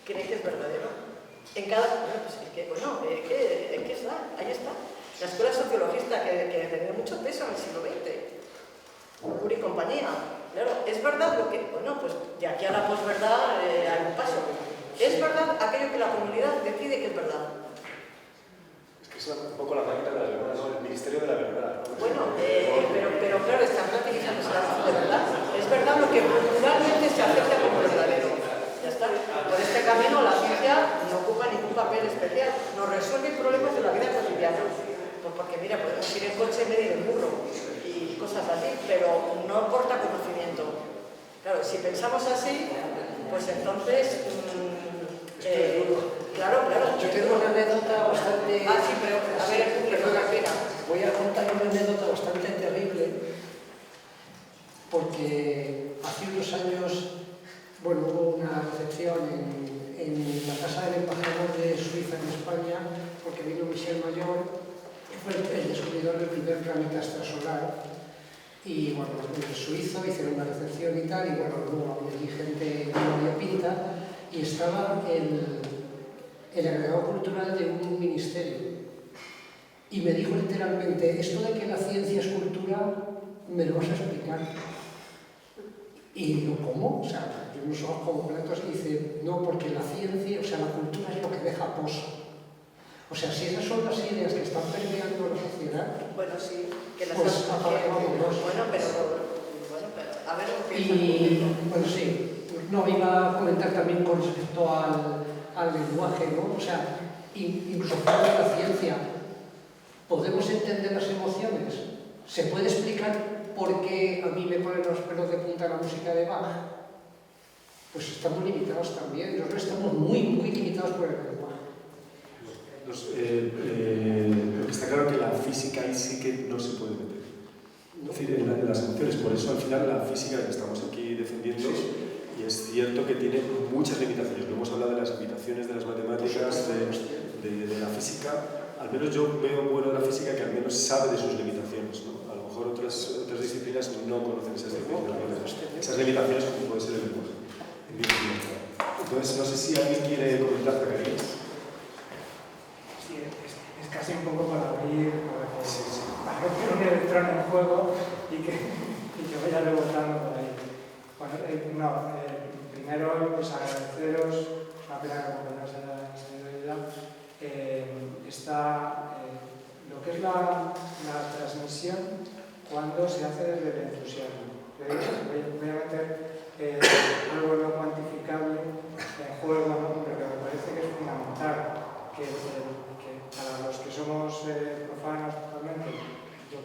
cree que es verdadero. En cada... Bueno, pues ¿qué está? Ahí está. La escuela sociologista que tenía mucho peso en el siglo XX. Urri y compañía. Claro, es verdad lo que... Bueno, pues de aquí a la posverdad hay un paso. Es verdad aquello que la comunidad decide que es verdad. Es que es un poco la máquina de la verdad, ¿no? El ministerio de la verdad, ¿no? Bueno, pero claro, están relativizándose la razón de verdad. Es verdad lo que culturalmente se acepta como verdadero. Ya está. Por este camino la ciencia no ocupa ningún papel especial. Nos resuelve problemas de la vida cotidiana. Pues porque mira, podemos ir en coche en medio del burro y cosas así, pero no aporta conocimiento. Claro, si pensamos así, pues entonces... claro. Yo tengo una anécdota bastante... sí, pero a ver, que no la pena. Voy a contar una anécdota bastante terrible, porque hace unos años, bueno, hubo una recepción en la casa del embajador de Suiza en España, porque vino Michel Mayor, que fue el descubridor del primer planeta extrasolar, y bueno, el suizo hicieron una recepción y tal, y bueno, luego allí gente no había pinta, y estaba el agregado cultural de un ministerio. Y me dijo literalmente, esto de que la ciencia es cultura, me lo vas a explicar. Y digo, ¿cómo? O sea, yo unos ojos como platos y dice, no, porque la ciencia, o sea, la cultura es lo que deja pozo. O sea, si esas son las ideas que están permeando la sociedad, bueno, sí, que las pues vámonos. Bueno, pero a ver lo que... Y, bueno, sí, no, iba a comentar también con respecto al lenguaje, ¿no? O sea, incluso fuera de la ciencia, ¿podemos entender las emociones? ¿Se puede explicar por qué a mí me ponen los pelos de punta la música de Bach? Pues estamos limitados también, nosotros estamos muy limitados por el lenguaje. Lo que está claro es que la física ahí sí que no se puede meter. Es decir, en las emociones, por eso al final la física que estamos aquí defendiendo, y es cierto que tiene muchas limitaciones. No hemos hablado de las limitaciones de las matemáticas, de la física. Al menos yo veo bueno de la física que al menos sabe de sus limitaciones, ¿no? A lo mejor otras disciplinas no conocen esas limitaciones como puede ser el lenguaje. Entonces, no sé si alguien quiere comentar, Zacarías. Es casi un poco para abrir, para meter un electrón en juego y que vaya rebotando por ahí. Bueno, primero, pues agradeceros, una pena que compañeros hayan salido ya, lo que es la transmisión cuando se hace desde el entusiasmo. Voy a meter algo no cuantificable en juego, ¿no? Pero que me parece que es fundamental. Que para los que somos profanos totalmente, yo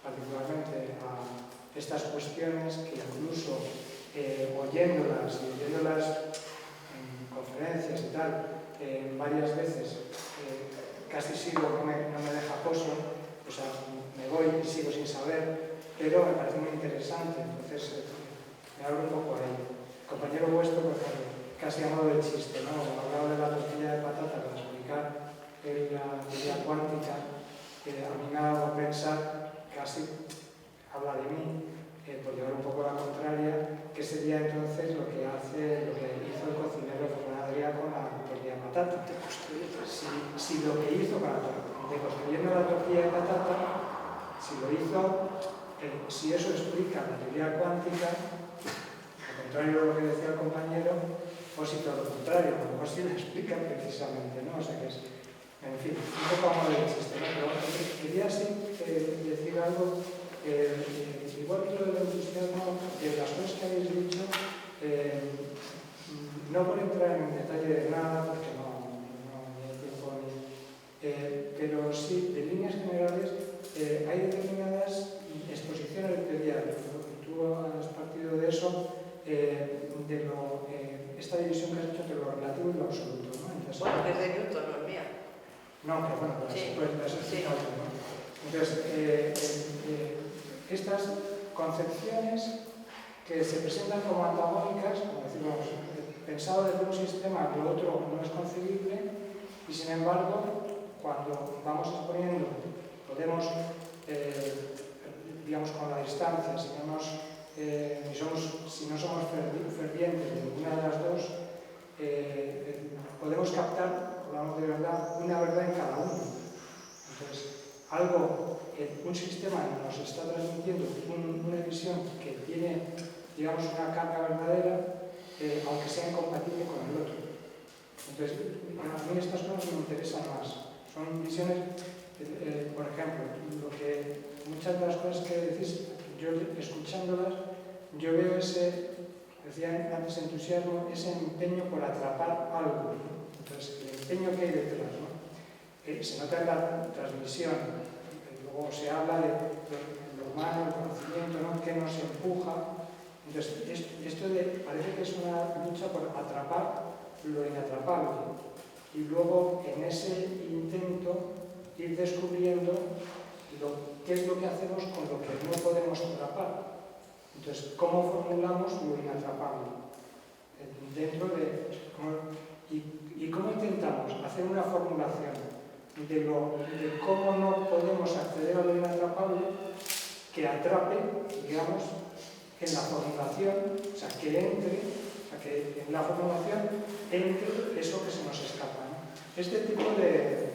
particularmente, a estas cuestiones que incluso oyéndolas en conferencias y tal, varias veces casi sigo, no me deja poso, o sea, me voy y sigo sin saber, pero me parece muy interesante, entonces me abro un poco ahí. El compañero vuestro, por ejemplo, casi a modo de chiste, ¿no? Hablaba de la tortilla de patata para explicar la teoría cuántica, a mí me ha dado a pensar, casi habla de mí, por llevar un poco la contraria, que sería entonces lo que hizo el cocinero Ferran Adrià con la tortilla de patata. Si lo que hizo construyendo la tortilla de patata, si lo hizo, si eso explica la teoría cuántica, al contrario de lo que decía el compañero, o si todo lo contrario, a lo mejor sí lo explica precisamente, ¿no? O sea que es, en fin, un poco a modo de chiste, ¿no? Pero quería sí decir algo, igual que lo del entusiasmo, de las cosas que habéis dicho, no por entrar en detalle de nada, porque no hay tiempo pero sí, de líneas generales, hay determinadas exposiciones de teoría, tú has partido de eso, esta división que has hecho entre lo relativo y lo absoluto, ¿no? Entonces, bueno, que es de Newton, no es mía. No, pero bueno, eso sí. ¿No? Entonces, estas concepciones que se presentan como antagónicas, como decimos, pensado desde un sistema que lo otro no es concebible, y sin embargo, cuando vamos exponiendo, podemos, digamos, con la distancia, si no somos fervientes de ninguna de las dos, algo, un sistema nos está transmitiendo una visión que tiene, digamos, una carga verdadera, aunque sea incompatible con el otro. Entonces, a mí estas cosas me interesan más. Son visiones, por ejemplo, lo que muchas de las cosas que decís, yo escuchándolas, yo veo ese, decía antes, entusiasmo, ese empeño por atrapar algo, ¿no? Entonces, el empeño que hay detrás, ¿no? Se nota en la transmisión, luego se habla de lo humano, el conocimiento, ¿no? Que nos empuja. Entonces, esto parece que es una lucha por atrapar lo inatrapable y luego en ese intento ir descubriendo qué es lo que hacemos con lo que no podemos atrapar. Entonces, ¿cómo formulamos lo inatrapable? Dentro de... ¿Y cómo intentamos hacer una formulación de cómo no podemos acceder a lo inatrapable que atrape, digamos, en la formulación, o sea, que entre, o sea, que en la formulación entre eso que se nos escapa, ¿no? Este tipo de...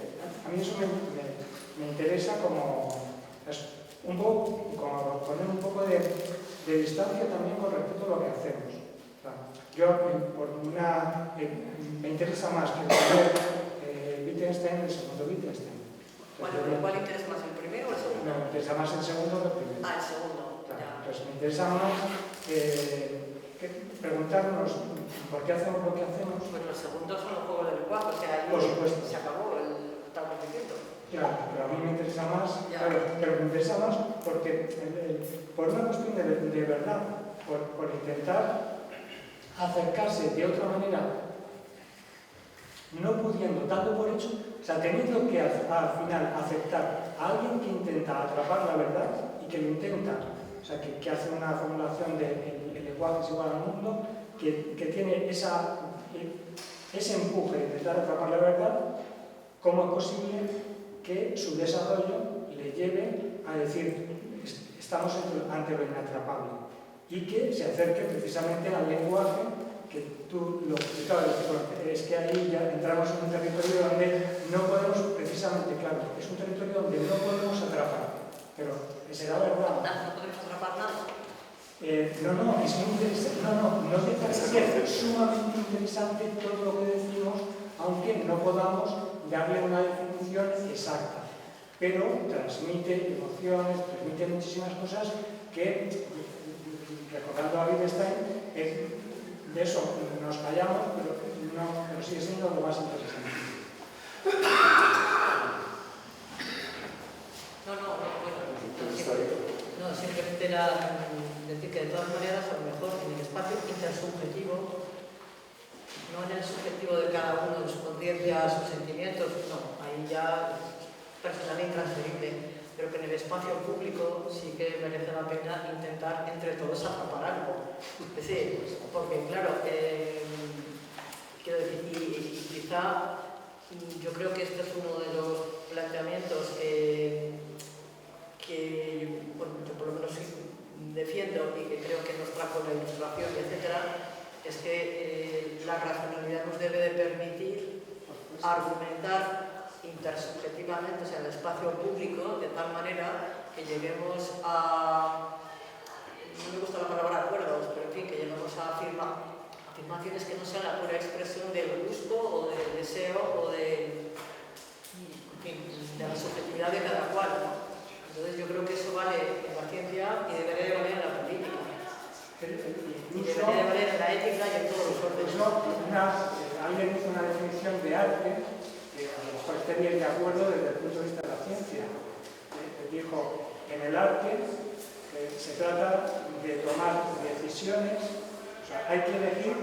A mí eso me interesa como... un poco, como poner un poco de distancia también con respecto a lo que hacemos. O sea, yo, me interesa más que poner Wittgenstein el segundo Wittgenstein. ¿Cuál interesa más, el primero o el segundo? No, me interesa más el segundo que el primero. Ah, el segundo. Claro, entonces me interesa más preguntarnos por qué hacemos lo que hacemos. Pues los segundos son los juegos del lenguaje, o sea, ahí por supuesto. se acabó el tal conocimiento. Claro, pero a mí me interesa más, claro, pero me interesa más porque, por una cuestión de verdad, por intentar acercarse de otra manera, no pudiendo, dando por hecho, o sea, teniendo que al final aceptar a alguien que intenta atrapar la verdad y que lo intenta, o sea, que hace una formulación de el lenguaje es igual al mundo, que tiene ese empuje de intentar atrapar la verdad, ¿cómo es posible que su desarrollo le lleve a decir estamos ante lo inatrapable y que se acerque precisamente al lenguaje que tú lo explicabas? Es que ahí ya entramos en un territorio donde no podemos, precisamente, claro, es un territorio donde no podemos atrapar, pero será verdad. No podemos atrapar nada. No, es muy interesante, no deja de ser sumamente interesante todo lo que decimos, aunque no podamos darle una definición exacta, pero transmite emociones, transmite muchísimas cosas que, recordando a Wittgenstein, de eso nos callamos, pero sigue siendo lo más interesante. No, simplemente era decir que de todas maneras, a lo mejor en el espacio intersubjetivo, no en el subjetivo de cada uno, de su conciencia, sus sentimientos, no, ahí ya es personal e intransferible, pero que en el espacio público sí que merece la pena intentar entre todos atrapar algo. Es decir, porque claro, quiero decir, y quizá yo creo que este es uno de los planteamientos que bueno, yo por lo menos defiendo y que creo que nos trajo la ilustración, etcétera, es que la racionalidad nos debe de permitir argumentar intersubjetivamente, o sea, en el espacio público, de tal manera que lleguemos a, no me gusta la palabra acuerdos, pero en fin, que lleguemos a afirmaciones que no sean la pura expresión del gusto o del deseo o de la subjetividad de cada cual, ¿no? Entonces yo creo que eso vale en la ciencia y debería de valer en la política. Y debería de valer en la ética y en todos los órdenes. Alguien hizo una definición de arte que a lo mejor esté bien de acuerdo desde el punto de vista de la ciencia. Dijo, en el arte se trata de tomar decisiones, o sea, hay que elegir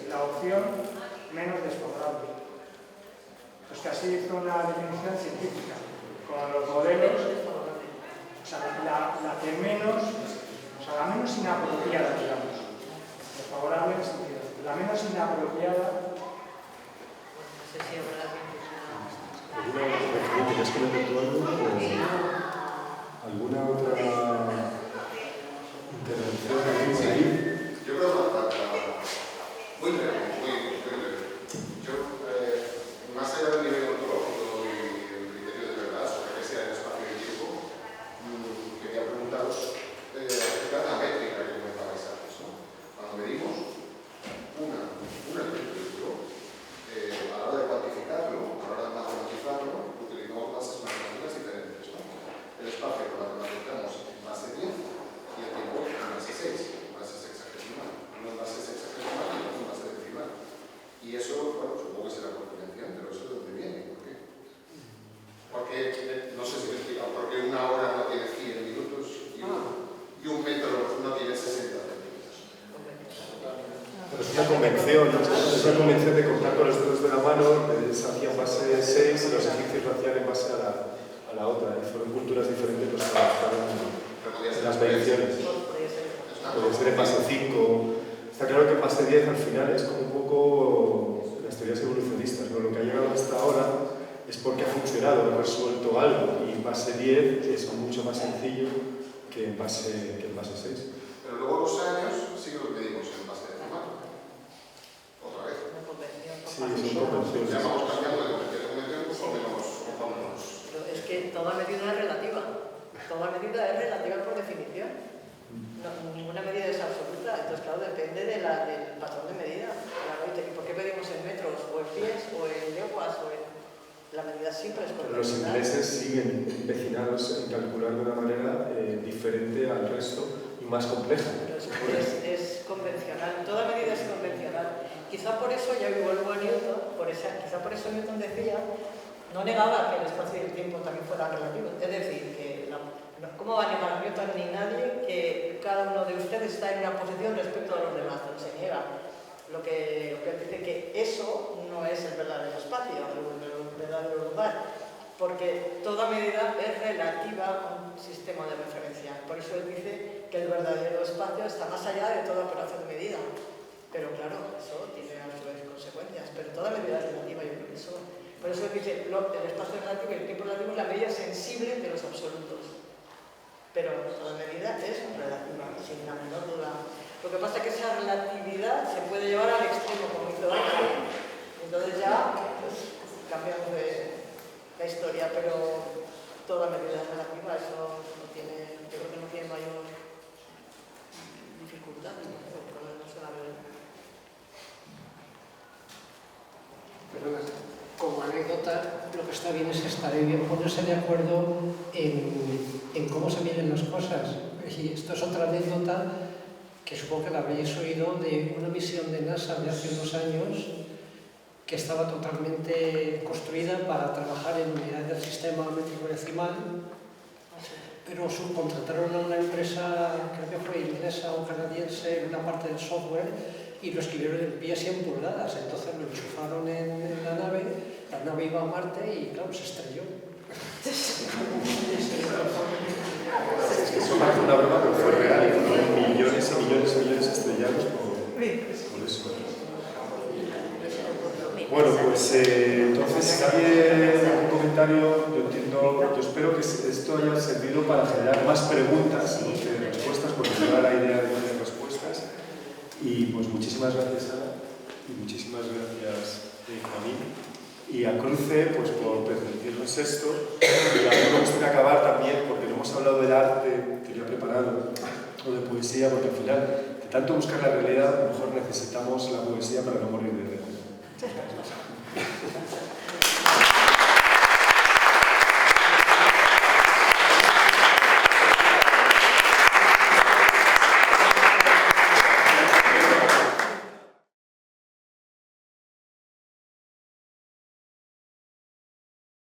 la opción menos desfavorable. Pues que así hizo una definición científica. Con los modelos, o sea, la que menos, o sea, la menos inapropiada, digamos, desfavorable en ese sentido, la menos inapropiada. No sé si habrá ¿Quieres comentar tú algo? ¿Alguna otra intervención ahí? Yo creo que muy breve. Yo, más allá del nivel ontológico y el criterio de verdad, una convención, de contar con los dedos de la mano, se hacía en base 6 y los egipcios lo hacían en base a la otra, y fueron culturas diferentes los que adaptaron las mediciones. Podría ser en base 5. Está claro que en base 10 al final es como un poco las teorías evolucionistas, ¿no? Lo que ha llegado hasta ahora es porque ha funcionado, ha resuelto algo, y en base 10 es mucho más sencillo que en base 6. Pero luego los años sí que los medimos en base decimal. Otra vez. Sí, son convenciones. Ya vamos cambiando de convención en convención conforme nos. Pero es que toda medida es relativa. Toda medida es relativa por definición. No, ninguna medida es absoluta. Entonces, claro, depende del patrón de medida. Claro, ¿por qué medimos en metros, o en pies, o en leguas, o en... La medida siempre es Pero los convencional. ingleses siguen empecinados en calcular de una manera diferente al resto y más compleja. Es convencional, toda medida es convencional. Quizá por eso, ya vuelvo a Newton, quizá por eso Newton decía, no negaba que el espacio y el tiempo también fueran relativos. Es decir, que ¿cómo va a negar Newton ni nadie que cada uno de ustedes está en una posición respecto a los demás? No se niega. Lo que dice que eso no es el verdadero espacio, el verdadero lugar, porque toda medida es relativa a un sistema de referencia. Por eso él dice que el verdadero espacio está más allá de toda operación de medida. Pero claro, eso tiene a su vez consecuencias, pero toda medida es relativa, yo creo que eso. Por eso él dice, el espacio es relativo y el tiempo es relativo, la medida sensible de los absolutos. Pero toda medida es relativa, sin la menor duda. Lo que pasa es que esa relatividad se puede llevar al extremo, como hizo Einstein. Entonces ya pues, cambiamos de la historia, pero toda medida es relativa, eso no tiene, yo creo que no tiene mayor dificultad, ¿no? Por lo menos a ver. Perdona, como anécdota, lo que está bien es que estaré bien ponerse de acuerdo en cómo se miden las cosas. Y esto es otra anécdota que supongo que la habréis oído, de una misión de NASA de hace unos años que estaba totalmente construida para trabajar en unidades del sistema métrico decimal, pero subcontrataron a una empresa, creo que fue inglesa o canadiense, una parte del software, y lo escribieron en pies y en pulgadas. Entonces lo enchufaron en la nave iba a Marte y claro, se estrelló. Eso parece una broma, pero fue real. Fueron millones y millones y millones estrellados por eso. Bueno, pues entonces, si alguien algún comentario, yo espero que esto haya servido para generar más preguntas que respuestas, porque me da la idea de tener respuestas. Y pues muchísimas gracias, Ana, y muchísimas gracias, Benjamín. Y a Cruce, pues por permitirnos esto. Y a mí me gustaría acabar también, porque no hemos hablado del arte que yo he preparado, o de poesía, porque al final, de tanto buscar la realidad, a lo mejor necesitamos la poesía para no morir de